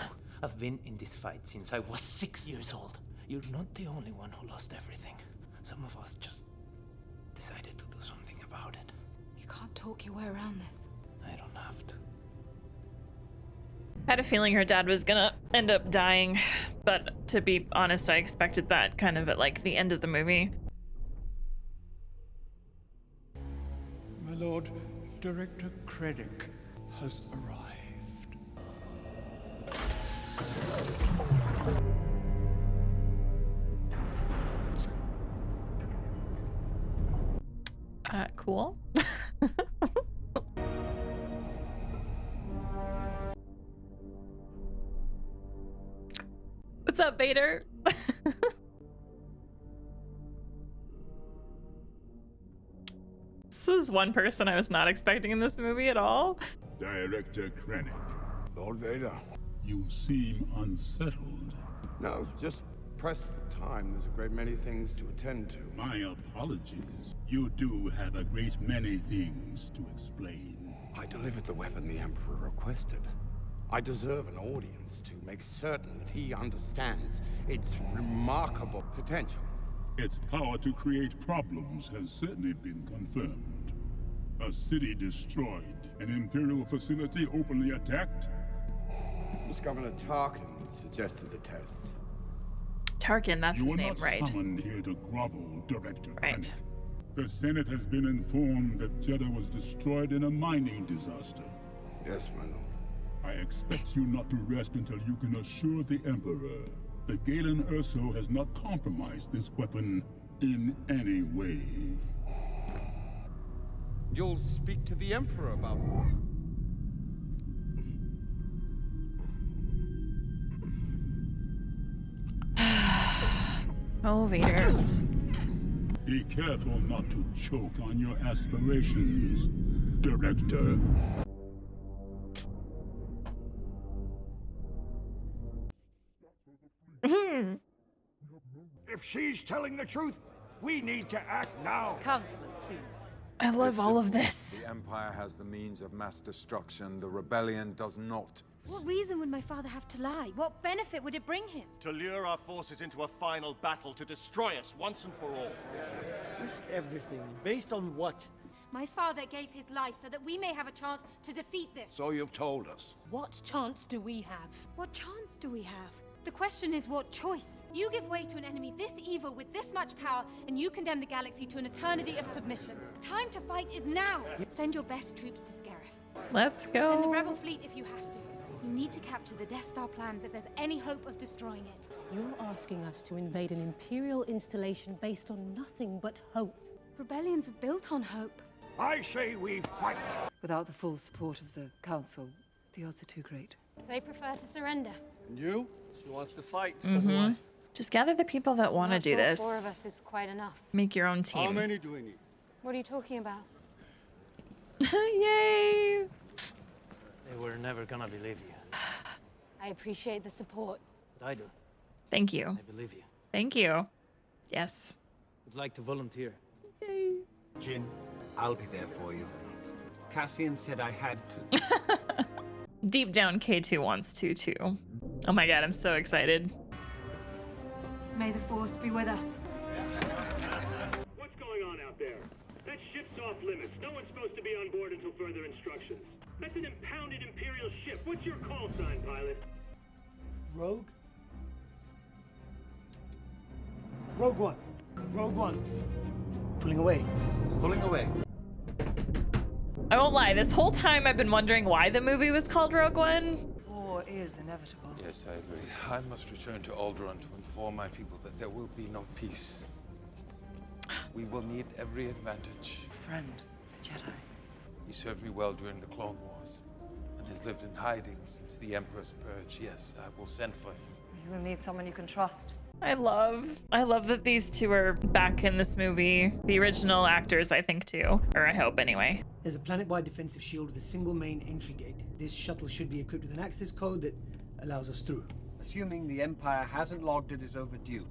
[SPEAKER 14] I've been in this fight since I was 6 years old. You're not the only one who lost everything. Some of us just decided to do something about it.
[SPEAKER 12] You can't talk your way around this.
[SPEAKER 14] I don't have to.
[SPEAKER 1] I had a feeling her dad was gonna end up dying, but to be honest, I expected that kind of at like the end of the movie.
[SPEAKER 3] My lord, Director Krennic has arrived.
[SPEAKER 1] Cool. What's up, Vader? This is one person I was not expecting in this movie at all.
[SPEAKER 3] Director Krennic.
[SPEAKER 5] Lord Vader.
[SPEAKER 3] You seem unsettled.
[SPEAKER 5] No, just pressed for time. There's a great many things to attend to.
[SPEAKER 3] My apologies. You do have a great many things to explain.
[SPEAKER 5] I delivered the weapon the Emperor requested. I deserve an audience to make certain that he understands its remarkable potential.
[SPEAKER 3] Its power to create problems has certainly been confirmed. A city destroyed, an Imperial facility openly attacked.
[SPEAKER 5] It was Governor Tarkin that suggested the test.
[SPEAKER 1] Tarkin, that's his name, right?
[SPEAKER 3] You were not summoned here to grovel, Director
[SPEAKER 1] Right.
[SPEAKER 3] Krennic. The Senate has been informed that Jeddah was destroyed in a mining disaster.
[SPEAKER 5] Yes, my lord.
[SPEAKER 3] I expect you not to rest until you can assure the Emperor that Galen Erso has not compromised this weapon in any way.
[SPEAKER 19] You'll speak to the Emperor about
[SPEAKER 1] Oh, Vader.
[SPEAKER 3] Be careful not to choke on your aspirations, Director.
[SPEAKER 19] If she's telling the truth, we need to act now.
[SPEAKER 13] Councillors, please.
[SPEAKER 1] I love all of this.
[SPEAKER 20] The Empire has the means of mass destruction. The rebellion does not.
[SPEAKER 12] What reason would my father have to lie? What benefit would it bring him?
[SPEAKER 11] To lure our forces into a final battle to destroy us once and for all.
[SPEAKER 8] Risk everything. Based on what?
[SPEAKER 12] My father gave his life so that we may have a chance to defeat this.
[SPEAKER 5] So you've told us.
[SPEAKER 12] What chance do we have? What chance do we have? The question is what choice? You give way to an enemy this evil with this much power, and you condemn the galaxy to an eternity of submission. The time to fight is now. Send your best troops to Scarif.
[SPEAKER 1] Let's
[SPEAKER 12] Send the
[SPEAKER 1] go.
[SPEAKER 12] rebel fleet if you have to. You need to capture the Death Star plans if there's any hope of destroying it.
[SPEAKER 21] You're asking us to invade an Imperial installation based on nothing but hope.
[SPEAKER 12] Rebellions are built on hope.
[SPEAKER 19] I say we fight.
[SPEAKER 13] Without the full support of the Council, the odds are too great.
[SPEAKER 12] They prefer to surrender.
[SPEAKER 8] And you? She wants to fight.
[SPEAKER 1] Just gather the people that want to do this.
[SPEAKER 12] 4 of us is quite enough.
[SPEAKER 1] Make your own team.
[SPEAKER 19] How many do we need?
[SPEAKER 12] What are you talking about?
[SPEAKER 1] Yay!
[SPEAKER 14] They were never gonna believe you.
[SPEAKER 12] I appreciate the support.
[SPEAKER 14] But I do.
[SPEAKER 1] Thank you.
[SPEAKER 14] I believe you.
[SPEAKER 1] Thank you. Yes.
[SPEAKER 14] Would like to volunteer.
[SPEAKER 1] Yay.
[SPEAKER 10] Jin, I'll be there for you. Cassian said I had to.
[SPEAKER 1] Deep down, K2 wants to too. Oh my god, I'm so excited.
[SPEAKER 12] May the Force be with us.
[SPEAKER 22] What's going on out there? That ship's off limits. No one's supposed to be on board until further instructions. That's an impounded Imperial ship. What's your call sign, pilot?
[SPEAKER 8] Rogue? Rogue One. Rogue One. Pulling away.
[SPEAKER 10] Pulling away.
[SPEAKER 1] I won't lie, this whole time I've been wondering why the movie was called Rogue One.
[SPEAKER 13] War is inevitable.
[SPEAKER 23] Yes, I agree. I must return to Alderaan to inform my people that there will be no peace. We will need every advantage.
[SPEAKER 13] Friend, Jedi.
[SPEAKER 23] He served me well during the Clone Wars, and has lived in hiding since the Emperor's purge. Yes, I will send for him.
[SPEAKER 13] You will need someone you can trust.
[SPEAKER 1] I love that these two are back in this movie. The original actors, I think, too. Or I hope, anyway.
[SPEAKER 7] There's a planet-wide defensive shield with a single main entry gate. This shuttle should be equipped with an access code that allows us through.
[SPEAKER 10] Assuming the Empire hasn't logged it as overdue.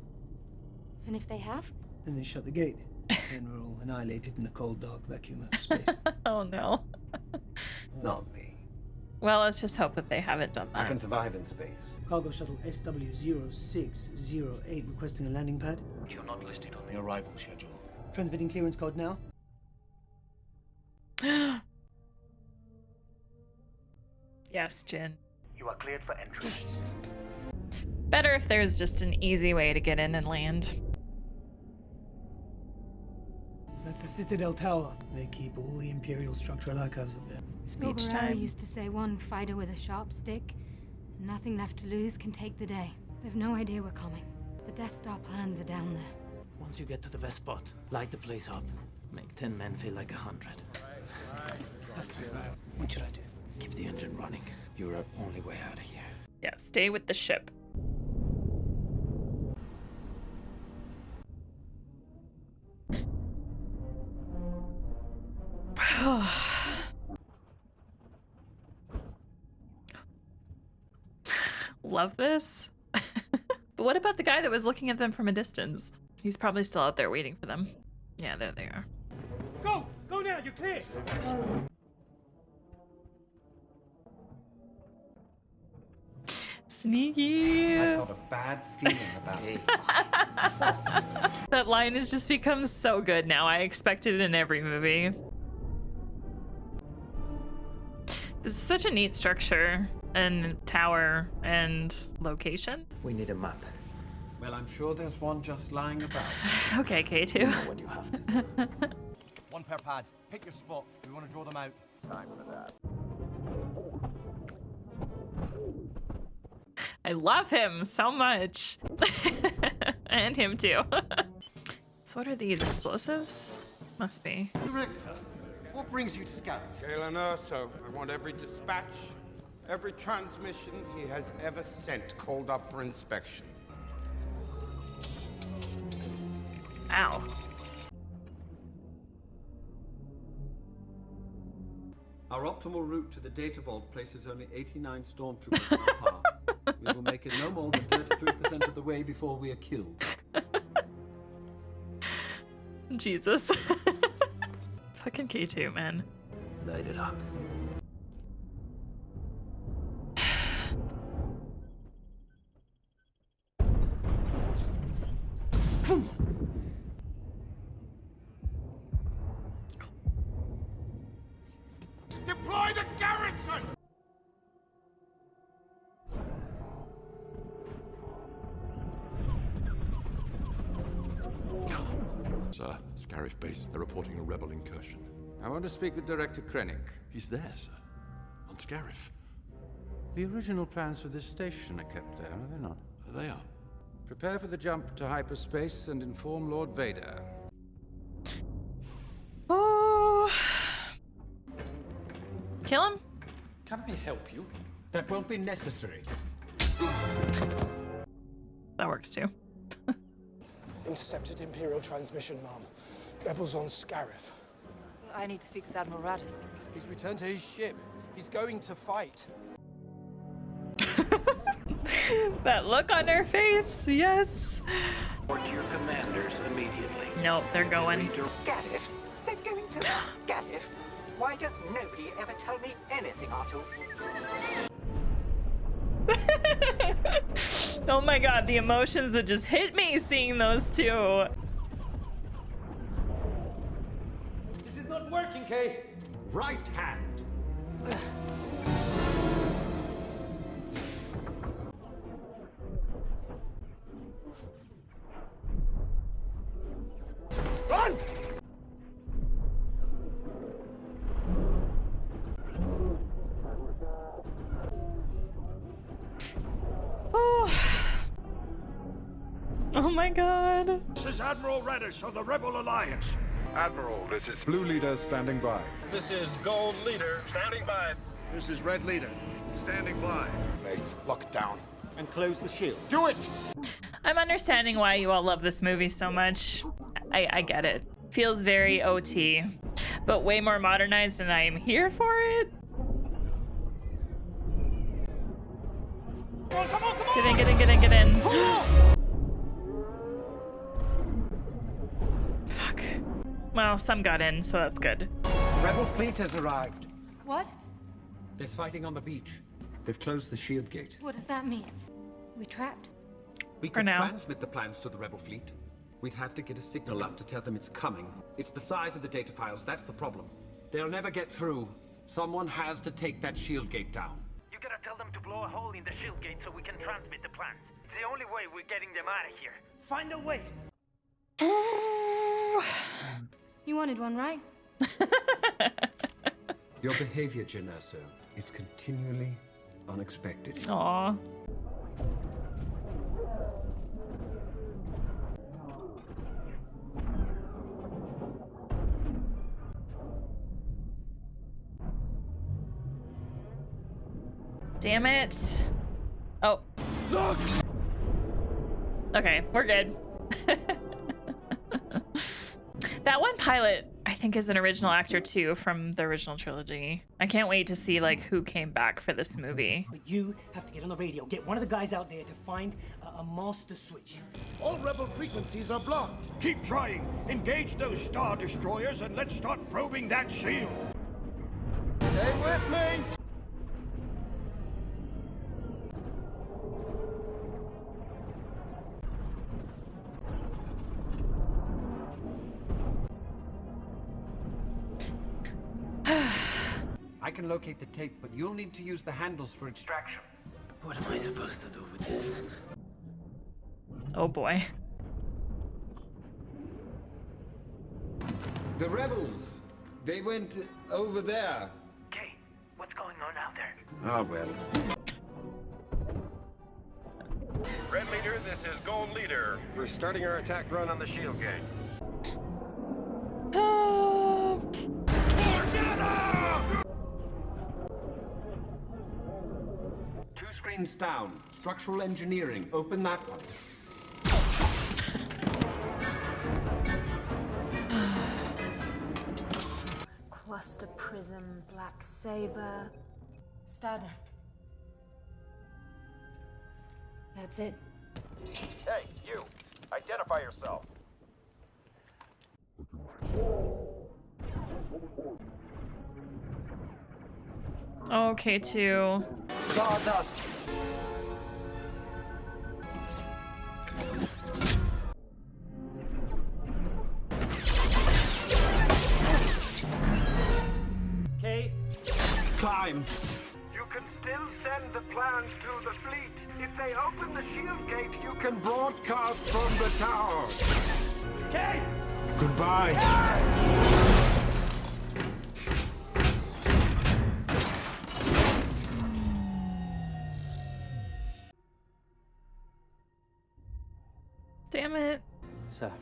[SPEAKER 12] And if they have?
[SPEAKER 7] Then they shut the gate. Then we're all annihilated in the cold, dark vacuum of space.
[SPEAKER 1] Oh, no.
[SPEAKER 10] Not me.
[SPEAKER 1] Well, let's just hope that they haven't done that.
[SPEAKER 10] I can survive in space.
[SPEAKER 7] Cargo shuttle SW0608 requesting a landing pad.
[SPEAKER 15] You're not listed on the arrival schedule.
[SPEAKER 7] Transmitting clearance code now.
[SPEAKER 1] Yes, Jin.
[SPEAKER 17] You are cleared for entry.
[SPEAKER 1] Better if there's just an easy way to get in and land.
[SPEAKER 7] That's the Citadel Tower. They keep all the Imperial structural archives up there.
[SPEAKER 1] Speech
[SPEAKER 12] Guerrero
[SPEAKER 1] time.
[SPEAKER 12] used to say one fighter with a sharp stick, nothing left to lose, can take the day. They've no idea we're coming. The Death Star plans are down there.
[SPEAKER 14] Once you get to the best spot, light the place up. Make 10 men feel like 100.
[SPEAKER 7] What should I do?
[SPEAKER 14] Keep the engine running. You're our only way out of here.
[SPEAKER 1] Yeah, stay with the ship. Love this. But what about the guy that was looking at them from a distance? He's probably still out there waiting for them. Yeah, there they are.
[SPEAKER 7] Go! Go now! You're clear!
[SPEAKER 1] Sneaky.
[SPEAKER 10] I've got a bad feeling about it.
[SPEAKER 1] That line has just become so good now. I expect it in every movie. This is such a neat structure and tower and location.
[SPEAKER 14] We need a map.
[SPEAKER 10] Well, I'm sure there's one just lying about.
[SPEAKER 1] Okay, K2.
[SPEAKER 14] What you have to do.
[SPEAKER 17] One per pad. Pick your spot. We want to draw them out. Time for that.
[SPEAKER 1] I love him so much. And him too. So what are these, explosives? Must be.
[SPEAKER 19] Director, what brings you to Scarif? Galen Erso. I want every dispatch, every transmission he has ever sent called up for inspection.
[SPEAKER 1] Ow.
[SPEAKER 10] Our optimal route to the data vault places only 89 stormtroopers in our path. We will make it no more than 33% of the way before we are killed.
[SPEAKER 1] Jesus. Fucking K2, man.
[SPEAKER 14] Light it up.
[SPEAKER 19] Deploy the garrison!
[SPEAKER 15] Sir, Scarif base. They're reporting a rebel incursion.
[SPEAKER 16] I want to speak with Director Krennic.
[SPEAKER 15] He's there, sir. On Scarif.
[SPEAKER 16] The original plans for this station are kept there, are they not?
[SPEAKER 15] They are.
[SPEAKER 16] Prepare for the jump to hyperspace and inform Lord Vader.
[SPEAKER 1] Oh. Kill him?
[SPEAKER 16] Can I help you?
[SPEAKER 10] That won't be necessary.
[SPEAKER 1] That works too.
[SPEAKER 3] Intercepted Imperial transmission, Mom. Rebels on Scarif.
[SPEAKER 13] I need to speak with Admiral Radis.
[SPEAKER 17] He's returned to his ship. He's going to fight.
[SPEAKER 1] That look on her face, yes.
[SPEAKER 14] Report to your commanders immediately.
[SPEAKER 1] Nope, they're going.
[SPEAKER 2] Scarif? They're going to Scarif? Why does nobody ever tell me anything, Artu?
[SPEAKER 1] Oh my god, the emotions that just hit me seeing those two.
[SPEAKER 17] This is not working, Kay.
[SPEAKER 10] Right hand.
[SPEAKER 17] Run!
[SPEAKER 1] Oh my god.
[SPEAKER 3] This is Admiral Radis of the Rebel Alliance.
[SPEAKER 20] Admiral, this is Blue Leader standing by.
[SPEAKER 9] This is Gold Leader, standing by.
[SPEAKER 3] This is Red Leader, standing by.
[SPEAKER 19] Base, lock it down.
[SPEAKER 8] and close the shield. Do it!
[SPEAKER 1] I'm understanding why you all love this movie so much. I get it. Feels very OT, but way more modernized, and I am here for it.
[SPEAKER 8] Come on!
[SPEAKER 1] Get in, get in, get in, get in. Fuck. Well, some got in, so that's good.
[SPEAKER 10] Rebel fleet has arrived.
[SPEAKER 12] What?
[SPEAKER 10] There's fighting on the beach. They've closed the shield gate.
[SPEAKER 12] What does that mean? We're trapped?
[SPEAKER 10] We could transmit the plans to the rebel fleet. We'd have to get a signal up to tell them it's coming. It's the size of the data files, that's the problem. They'll never get through. Someone has to take that shield gate down.
[SPEAKER 14] You gotta tell them to blow a hole in the shield gate so we can transmit the plans. It's the only way we're getting them out of here.
[SPEAKER 7] Find a way.
[SPEAKER 12] You wanted one, right?
[SPEAKER 10] Your behavior, Jyn Erso, is continually unexpected.
[SPEAKER 1] Aww. Damn it. Oh.
[SPEAKER 3] Look!
[SPEAKER 1] Okay, we're good. That one pilot, I think, is an original actor too from the original trilogy. I can't wait to see like who came back for this movie.
[SPEAKER 7] But you have to get on the radio. Get one of the guys out there to find a master switch.
[SPEAKER 3] All rebel frequencies are blocked. Keep trying. Engage those Star Destroyers and let's start probing that shield.
[SPEAKER 8] Stay with me!
[SPEAKER 10] I can locate the tape, but you'll need to use the handles for extraction.
[SPEAKER 14] What am I supposed to do with this?
[SPEAKER 1] Oh boy.
[SPEAKER 10] The rebels! They went over there.
[SPEAKER 14] Okay, what's going on out there?
[SPEAKER 10] Ah, well.
[SPEAKER 9] Red Leader, this is Gold Leader. We're starting our attack run on the shield gate.
[SPEAKER 10] Two screens down. Structural engineering. Open that one.
[SPEAKER 4] Cluster Prism, Black Saber, Stardust. That's it.
[SPEAKER 9] Hey, you! Identify yourself.
[SPEAKER 1] Okay, too.
[SPEAKER 7] Stardust. Okay.
[SPEAKER 10] Climb.
[SPEAKER 19] You can still send the plans to the fleet. If they open the shield gate, you can broadcast from the tower.
[SPEAKER 7] Okay.
[SPEAKER 10] Goodbye.
[SPEAKER 1] Damn it.
[SPEAKER 6] Sir,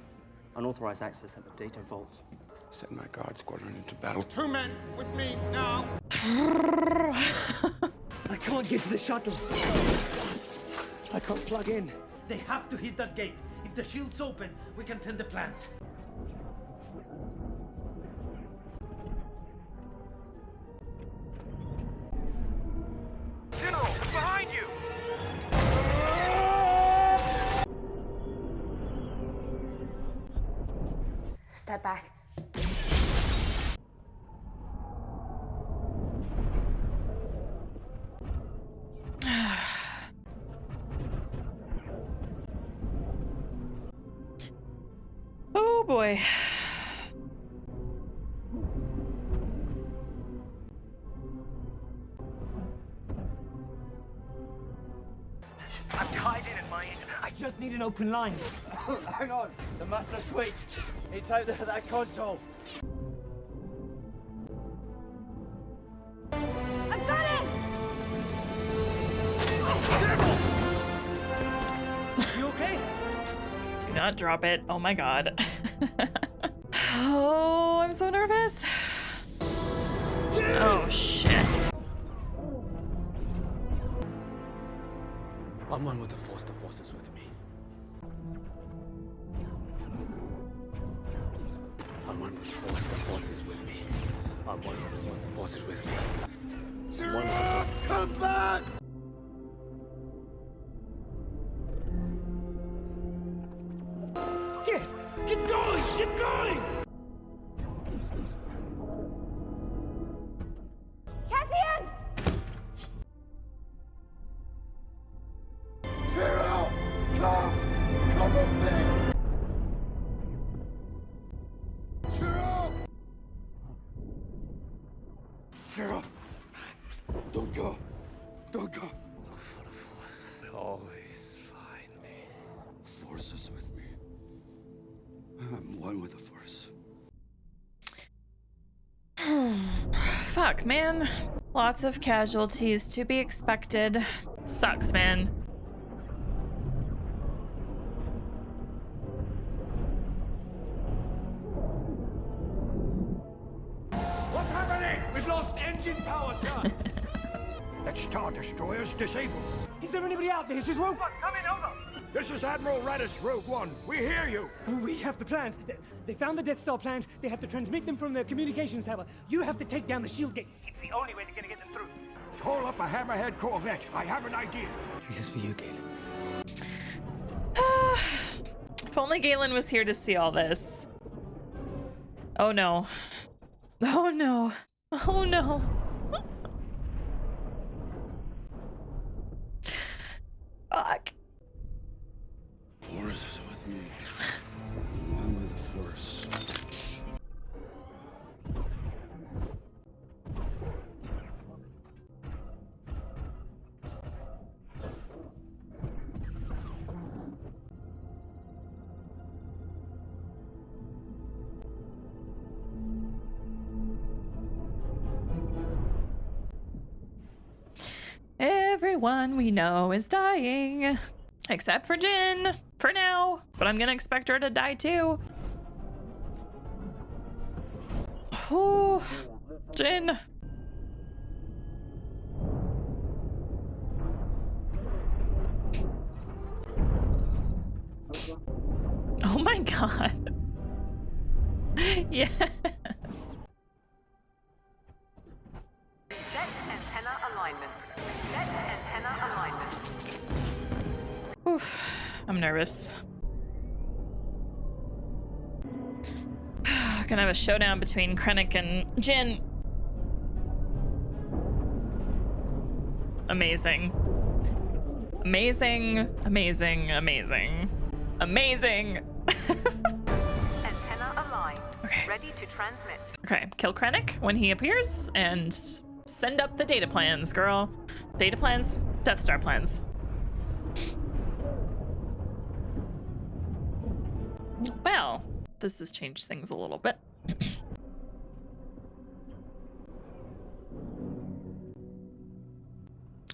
[SPEAKER 6] unauthorized access at the data vault.
[SPEAKER 5] Send my guard squadron into battle.
[SPEAKER 19] 2 men with me now.
[SPEAKER 7] I can't get to the shuttle.
[SPEAKER 17] I can't plug in.
[SPEAKER 7] They have to hit that gate. If the shield's open, we can send the plans.
[SPEAKER 9] General, behind you!
[SPEAKER 4] Step back.
[SPEAKER 1] Oh boy.
[SPEAKER 7] I'm tied in at my end. I just need an open line.
[SPEAKER 8] Hang on, the master switch. It's out there at that console.
[SPEAKER 12] I've got it!
[SPEAKER 7] You okay?
[SPEAKER 1] Do not drop it. Oh my god. Oh, I'm so nervous. Oh shit.
[SPEAKER 17] I'm
[SPEAKER 14] I'm one with the Force is with me. I'm one with the Force is with me. I'm one with the Force is with me. I'm one with the Force.
[SPEAKER 19] Come back!
[SPEAKER 7] Yes! Get going! Get going!
[SPEAKER 12] Cassian!
[SPEAKER 19] Zero! Come with me! Zero! Zero! Don't go! Don't go!
[SPEAKER 14] Look for the Force. Always find me.
[SPEAKER 19] Force is with me. I'm one with the Force.
[SPEAKER 1] Fuck, man. Lots of casualties to be expected. Sucks, man.
[SPEAKER 3] What's happening? We've lost engine power, sir.
[SPEAKER 19] That Star Destroyer's disabled.
[SPEAKER 7] Is there anybody out there? This is Rogue One.
[SPEAKER 3] Coming over.
[SPEAKER 19] This is Admiral Raddus, Rogue One. We hear you.
[SPEAKER 7] We have the plans. They found the Death Star plans. They have to transmit them from the communications tower. You have to take down the shield gate. It's the only way they're gonna get them through.
[SPEAKER 19] Call up a Hammerhead Corvette. I have an idea.
[SPEAKER 7] This is for you, Galen.
[SPEAKER 1] If only Galen was here to see all this. Oh no. Oh no. Oh no. Fuck.
[SPEAKER 19] Force is with me. One with the Force.
[SPEAKER 1] Everyone we know is dying. Except for Jin, for now. But I'm gonna expect her to die too. Oh, Jin. Oh my god. Yes.
[SPEAKER 11] Set antenna alignment. Set antenna alignment.
[SPEAKER 1] Oof, I'm nervous. Gonna have a showdown between Krennic and Jin. Amazing. Amazing, amazing, amazing. Amazing!
[SPEAKER 11] Antenna aligned.
[SPEAKER 1] Okay.
[SPEAKER 11] Ready to transmit.
[SPEAKER 1] Okay, kill Krennic when he appears and send up the data plans, girl. Data plans, Death Star plans. Well, this has changed things a little bit.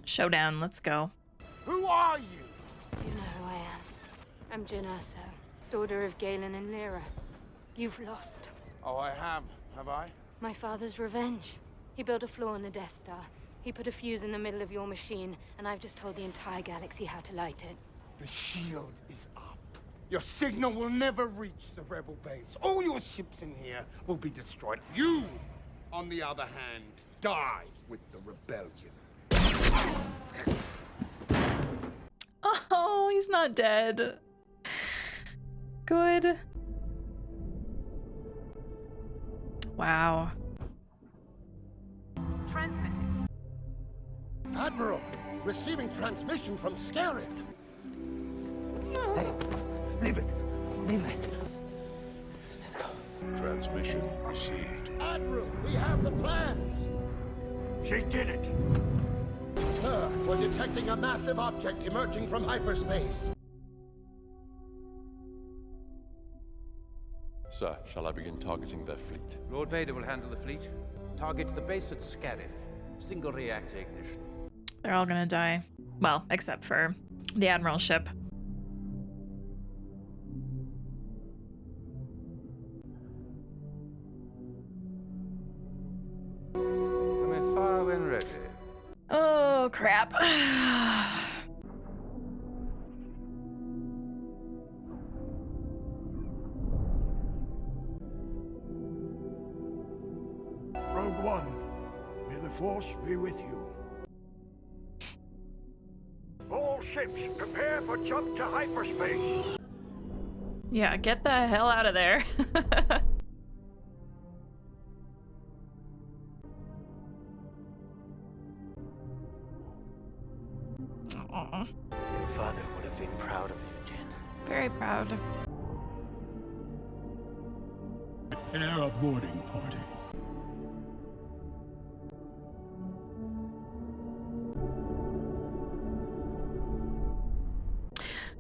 [SPEAKER 1] Showdown, let's go.
[SPEAKER 19] Who are you?
[SPEAKER 4] You know who I am. I'm Jyn Erso, daughter of Galen and Lyra. You've lost.
[SPEAKER 19] Oh, I have I?
[SPEAKER 4] My father's revenge. He built a flaw in the Death Star. He put a fuse in the middle of your machine, and I've just told the entire galaxy how to light it.
[SPEAKER 19] The shield is up. Your signal will never reach the rebel base. All your ships in here will be destroyed. You, on the other hand, die with the rebellion.
[SPEAKER 1] Oh, he's not dead. Good. Wow.
[SPEAKER 11] Transmitting.
[SPEAKER 19] Admiral, receiving transmission from Scarif.
[SPEAKER 7] Hey, leave it. Leave it. Let's go.
[SPEAKER 15] Transmission received.
[SPEAKER 19] Admiral, we have the plans. She did it. Sir, we're detecting a massive object emerging from hyperspace.
[SPEAKER 15] Sir, shall I begin targeting their fleet?
[SPEAKER 18] Lord Vader will handle the fleet. Target the base at Scarif. Single reactor ignition.
[SPEAKER 1] They're all gonna die. Well, except for the Admiral ship.
[SPEAKER 18] You may fire when ready.
[SPEAKER 1] Oh, crap.
[SPEAKER 3] Force be with you.
[SPEAKER 9] All ships, prepare for jump to hyperspace.
[SPEAKER 1] Yeah, get the hell out of there. Aw.
[SPEAKER 14] Your father would have been proud of you, Jin.
[SPEAKER 1] Very proud.
[SPEAKER 3] Prepare a boarding party.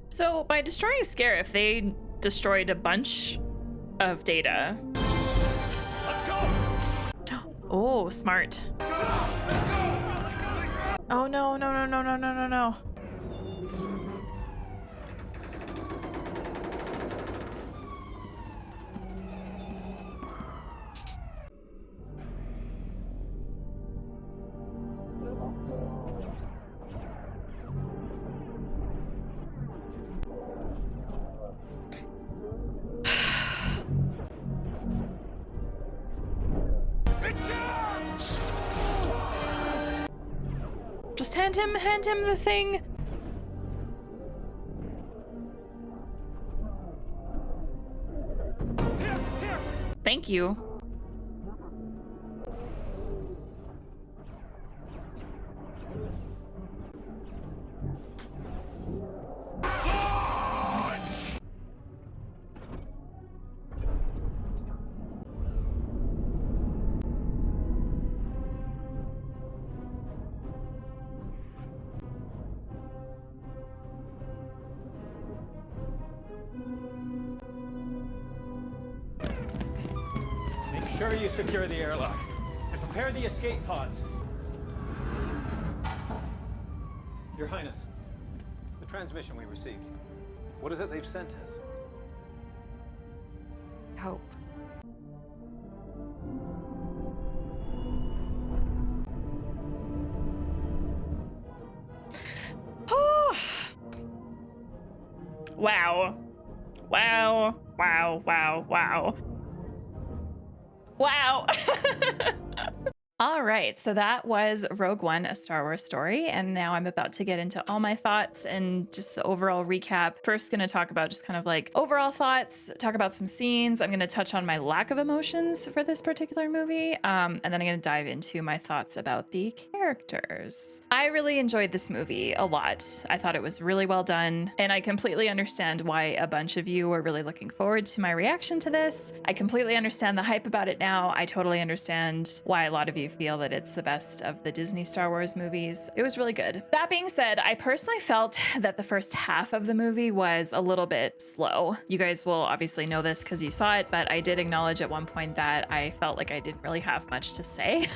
[SPEAKER 1] So by destroying Scarif, they destroyed a bunch of data.
[SPEAKER 9] Let's go!
[SPEAKER 1] Oh, smart. Oh no, no, no, no, no, no, no, no. Just hand him the thing. Thank you.
[SPEAKER 21] Make sure you secure the airlock and prepare the escape pods. Your Highness, the transmission we received. What is it they've sent us?
[SPEAKER 13] Hope.
[SPEAKER 1] Wow. Wow. Wow. Wow. Wow. Wow. All right, so that was Rogue One, A Star Wars Story, and now I'm about to get into all my thoughts and just the overall recap. First, gonna talk about just kind of like overall thoughts, talk about some scenes. I'm gonna touch on my lack of emotions for this particular movie, and then I'm gonna dive into my thoughts about the characters. I really enjoyed this movie a lot. I thought it was really well done, and I completely understand why a bunch of you were really looking forward to my reaction to this. I completely understand the hype about it now. I totally understand why a lot of you feel that it's the best of the Disney Star Wars movies. It was really good. That being said, I personally felt that the first half of the movie was a little bit slow. You guys will obviously know this because you saw it, but I did acknowledge at one point that I felt like I didn't really have much to say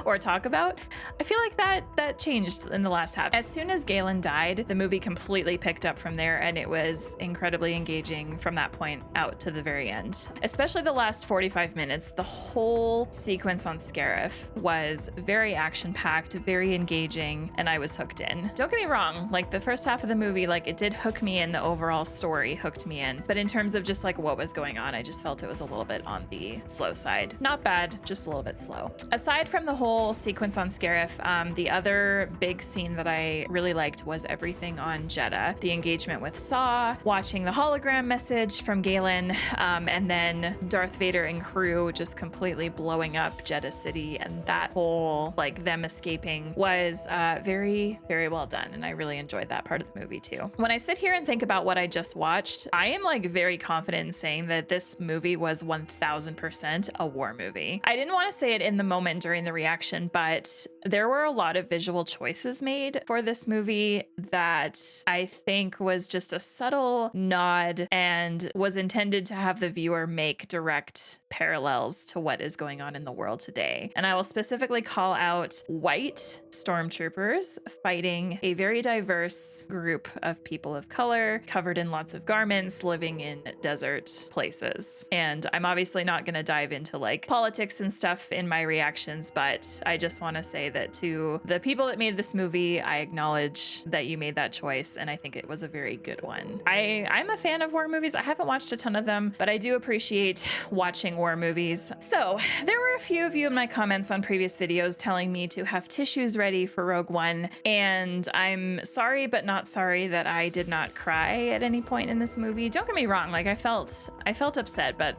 [SPEAKER 1] or talk about. I feel like that changed in the last half. As soon as Galen died, the movie completely picked up from there, and it was incredibly engaging from that point out to the very end. Especially the last 45 minutes, the whole sequence on Scarif was very action-packed, very engaging, and I was hooked in. Don't get me wrong, like the first half of the movie, like it did hook me in, the overall story hooked me in, but in terms of just like what was going on, I just felt it was a little bit on the slow side. Not bad, just a little bit slow. Aside from the whole sequence on Scarif, the other big scene that I really liked was everything on Jedha. The engagement with Saw, watching the hologram message from Galen, and then Darth Vader and crew just completely blowing up Jedha City, and that whole, like them escaping was very, very well done. And I really enjoyed that part of the movie too. When I sit here and think about what I just watched, I am like very confident in saying that this movie was 1000% a war movie. I didn't want to say it in the moment during the reaction, but there were a lot of visual choices made for this movie that I think was just a subtle nod and was intended to have the viewer make direct parallels to what is going on in the world today. And I will specifically call out white stormtroopers fighting a very diverse group of people of color, covered in lots of garments, living in desert places. And I'm obviously not going to dive into like politics and stuff in my reactions, but I just want to say that credit to the people that made this movie. I acknowledge that you made that choice, and I think it was a very good one. I'm a fan of war movies. I haven't watched a ton of them, but I do appreciate watching war movies. So there were a few of you in my comments on previous videos telling me to have tissues ready for Rogue One, and I'm sorry but not sorry that I did not cry at any point in this movie. Don't get me wrong, like I felt upset, but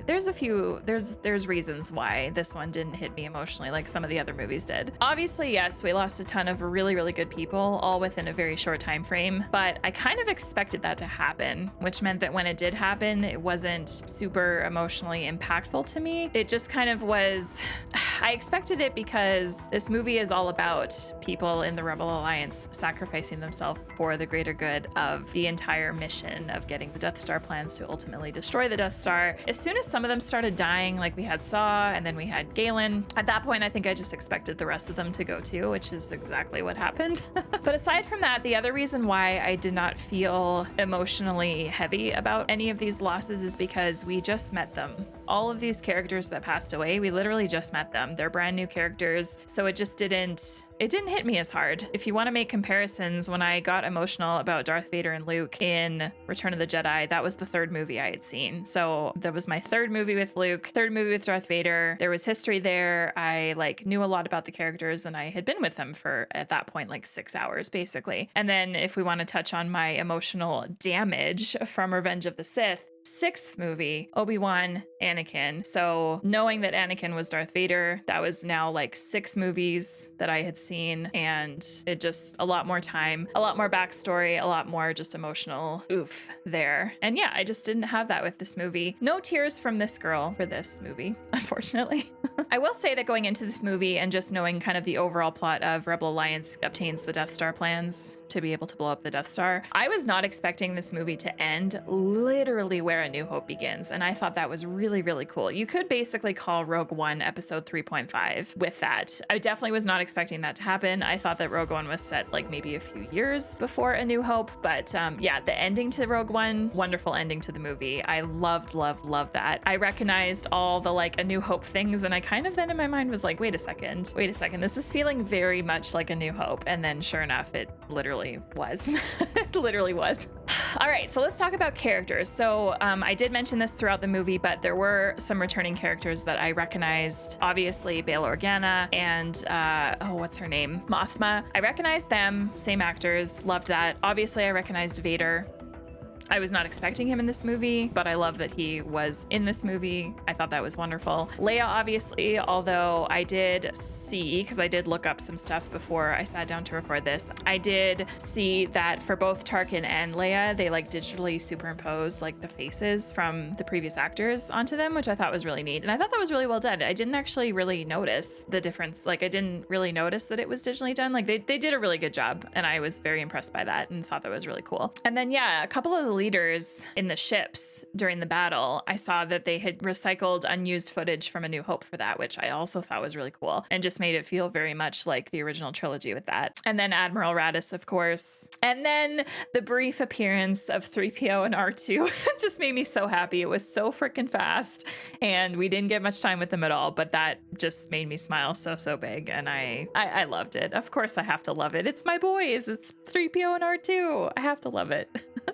[SPEAKER 1] there's reasons why this one didn't hit me emotionally like some of the other movies did. Obviously, yes, we lost a ton of really, really good people all within a very short time frame, but I kind of expected that to happen, which meant that when it did happen, it wasn't super emotionally impactful to me. It just kind of was, I expected it because this movie is all about people in the Rebel Alliance sacrificing themselves for the greater good of the entire mission of getting the Death Star plans to ultimately destroy the Death Star. As soon as some of them started dying, like we had Saw and then we had Galen, at that point I think I just expected the rest of them to go too, which is exactly what happened. But aside from that, the other reason why I did not feel emotionally heavy about any of these losses is because we just met them. All of these characters that passed away, we literally just met them. They're brand new characters, so it didn't hit me as hard. If you want to make comparisons, when I got emotional about Darth Vader and Luke in Return of the Jedi, that was the third movie I had seen. So that was my third movie with Luke, third movie with Darth Vader. There was history there. I knew a lot about the characters, and I had been with them for, at that point, 6 hours basically. And then if we want to touch on my emotional damage from Revenge of the Sith, sixth movie, Obi-Wan, Anakin. So knowing that Anakin was Darth Vader, that was now 6 movies that I had seen, and it just a lot more time, a lot more backstory, a lot more just emotional oof there. And yeah, I just didn't have that with this movie. No tears from this girl for this movie, unfortunately. I will say that going into this movie and just knowing kind of the overall plot of Rebel Alliance obtains the Death Star plans to be able to blow up the Death Star, I was not expecting this movie to end literally where A New Hope begins, and I thought that was really, really cool. You could basically call Rogue One episode 3.5 with that. I definitely was not expecting that to happen. I thought that Rogue One was set maybe a few years before A New Hope, but yeah, the ending to Rogue One, wonderful ending to the movie. I loved that. I recognized all the A New Hope things, and I kind of then in my mind was like, wait a second, this is feeling very much like A New Hope. And then sure enough, it literally was. It literally was. All right, so let's talk about characters. So I did mention this throughout the movie, but there were some returning characters that I recognized. Obviously, Bail Organa and, what's her name? Mothma. I recognized them, same actors, loved that. Obviously, I recognized Vader. I was not expecting him in this movie, but I love that he was in this movie. I thought that was wonderful. Leia, obviously, although I did see, because I did look up some stuff before I sat down to record this, I did see that for both Tarkin and Leia, they digitally superimposed the faces from the previous actors onto them, which I thought was really neat. And I thought that was really well done. I didn't actually really notice the difference. I didn't really notice that it was digitally done. They did a really good job, and I was very impressed by that and thought that was really cool. And then, yeah, a couple of the leaders in the ships during the battle, I saw that they had recycled unused footage from A New Hope for that, which I also thought was really cool and just made it feel very much like the original trilogy with that. And then Admiral Raddus, of course. And then the brief appearance of 3PO and R2 just made me so happy. It was so freaking fast, and we didn't get much time with them at all, but that just made me smile so big, and I loved it. Of course I have to love it. It's my boys. It's 3PO and R2. I have to love it.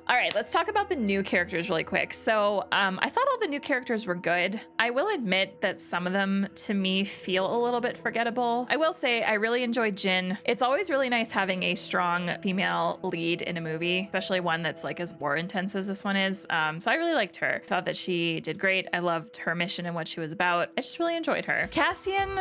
[SPEAKER 1] All right, let's talk about the new characters really quick. So I thought all the new characters were good. I will admit that some of them to me feel a little bit forgettable. I will say I really enjoyed Jyn. It's always really nice having a strong female lead in a movie, especially one that's as war intense as this one is. So I really liked her. Thought that she did great. I loved her mission and what she was about. I just really enjoyed her. Cassian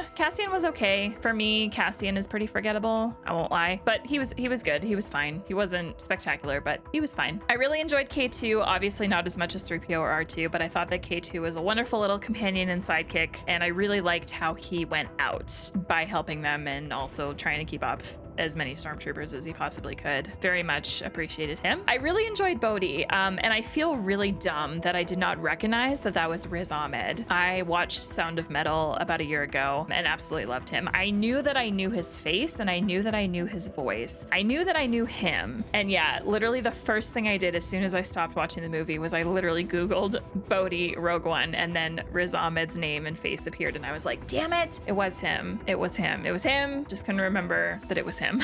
[SPEAKER 1] was okay. For me, Cassian is pretty forgettable. I won't lie, but he was good. He was fine. He wasn't spectacular, but he was fine. I really enjoyed K2, obviously not as much as 3PO or R2, but I thought that K2 was a wonderful little companion and sidekick, and I really liked how he went out by helping them and also trying to keep up as many stormtroopers as he possibly could. Very much appreciated him. I really enjoyed Bodhi, and I feel really dumb that I did not recognize that that was Riz Ahmed. I watched Sound of Metal about a year ago and absolutely loved him. I knew that I knew his face and I knew that I knew his voice. I knew that I knew him. And yeah, literally the first thing I did as soon as I stopped watching the movie was I literally Googled Bodhi Rogue One, and then Riz Ahmed's name and face appeared, and I was like, damn it, it was him. It was him. It was him. Just couldn't remember that it was him.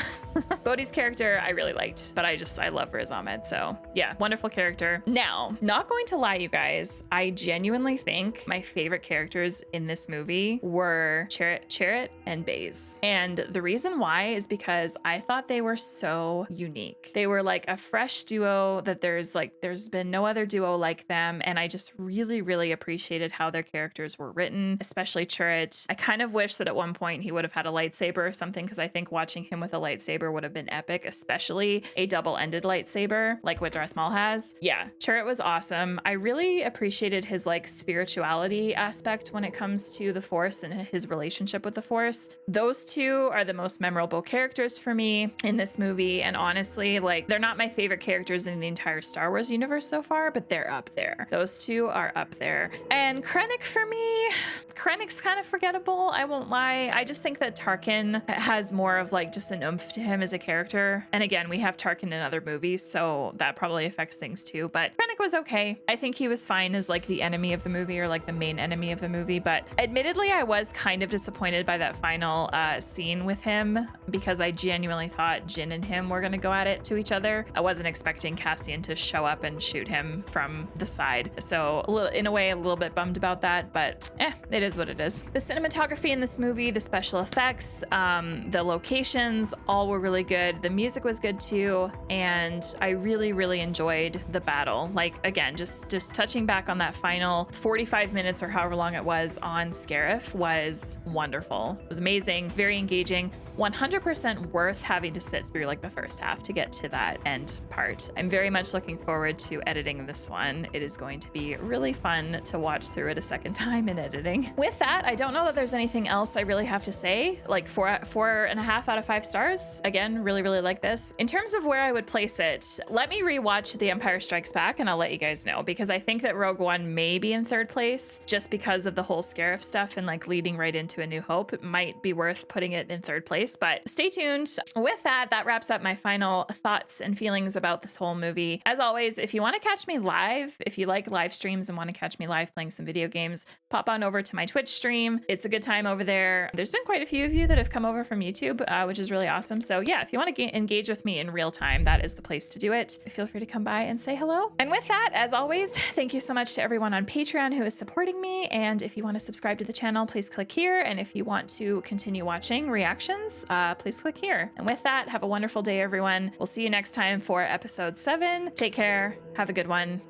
[SPEAKER 1] Bodhi's character I really liked, but I love Riz Ahmed. So yeah, wonderful character. Now, not going to lie, you guys, I genuinely think my favorite characters in this movie were Chirrut and Baze. And the reason why is because I thought they were so unique. They were like a fresh duo that there's been no other duo like them. And I just really, really appreciated how their characters were written, especially Chirrut. I kind of wish that at one point he would have had a lightsaber or something, because I think watching him with a lightsaber would have been epic, especially a double-ended lightsaber like what Darth Maul has. Yeah, Chirrut was awesome. I really appreciated his like spirituality aspect when it comes to the Force and his relationship with the Force. Those two are the most memorable characters for me in this movie, and honestly, like, they're not my favorite characters in the entire Star Wars universe so far, but they're up there. Those two are up there. And Krennic, for me, Krennic's kind of forgettable, I won't lie. I just think that Tarkin has more of like just an oomph to him as a character. And again, we have Tarkin in other movies, so that probably affects things too. But Krennic was okay. I think he was fine as like the enemy of the movie, or like the main enemy of the movie. But admittedly, I was kind of disappointed by that final scene with him, because I genuinely thought Jyn and him were gonna go at it to each other. I wasn't expecting Cassian to show up and shoot him from the side. So in a way, a little bit bummed about that, but it is what it is. The cinematography in this movie, the special effects, the locations, all were really good. The music was good too, and I really, really enjoyed the battle. Like, again, just touching back on that final 45 minutes or however long it was on Scarif was wonderful. It was amazing, very engaging. 100% worth having to sit through like the first half to get to that end part. I'm very much looking forward to editing this one. It is going to be really fun to watch through it a second time in editing. With that, I don't know that there's anything else I really have to say. Like 4.5 out of 5 stars. Again, really, really like this. In terms of where I would place it, let me rewatch The Empire Strikes Back and I'll let you guys know, because I think that Rogue One may be in 3rd place just because of the whole Scarif stuff and like leading right into A New Hope. It might be worth putting it in 3rd place, but stay tuned. With that, that wraps up my final thoughts and feelings about this whole movie. As always, if you want to catch me live, if you like live streams and want to catch me live playing some video games, pop on over to my Twitch stream. It's a good time over there. There's been quite a few of you that have come over from YouTube, which is really awesome. So yeah, if you want to engage with me in real time, that is the place to do it. Feel free to come by and say hello. And with that, as always, thank you so much to everyone on Patreon who is supporting me. And if you want to subscribe to the channel, please click here. And if you want to continue watching reactions, please click here. And with that, have a wonderful day, everyone. We'll see you next time for episode 7. Take care. Have a good one.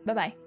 [SPEAKER 1] Bye-bye.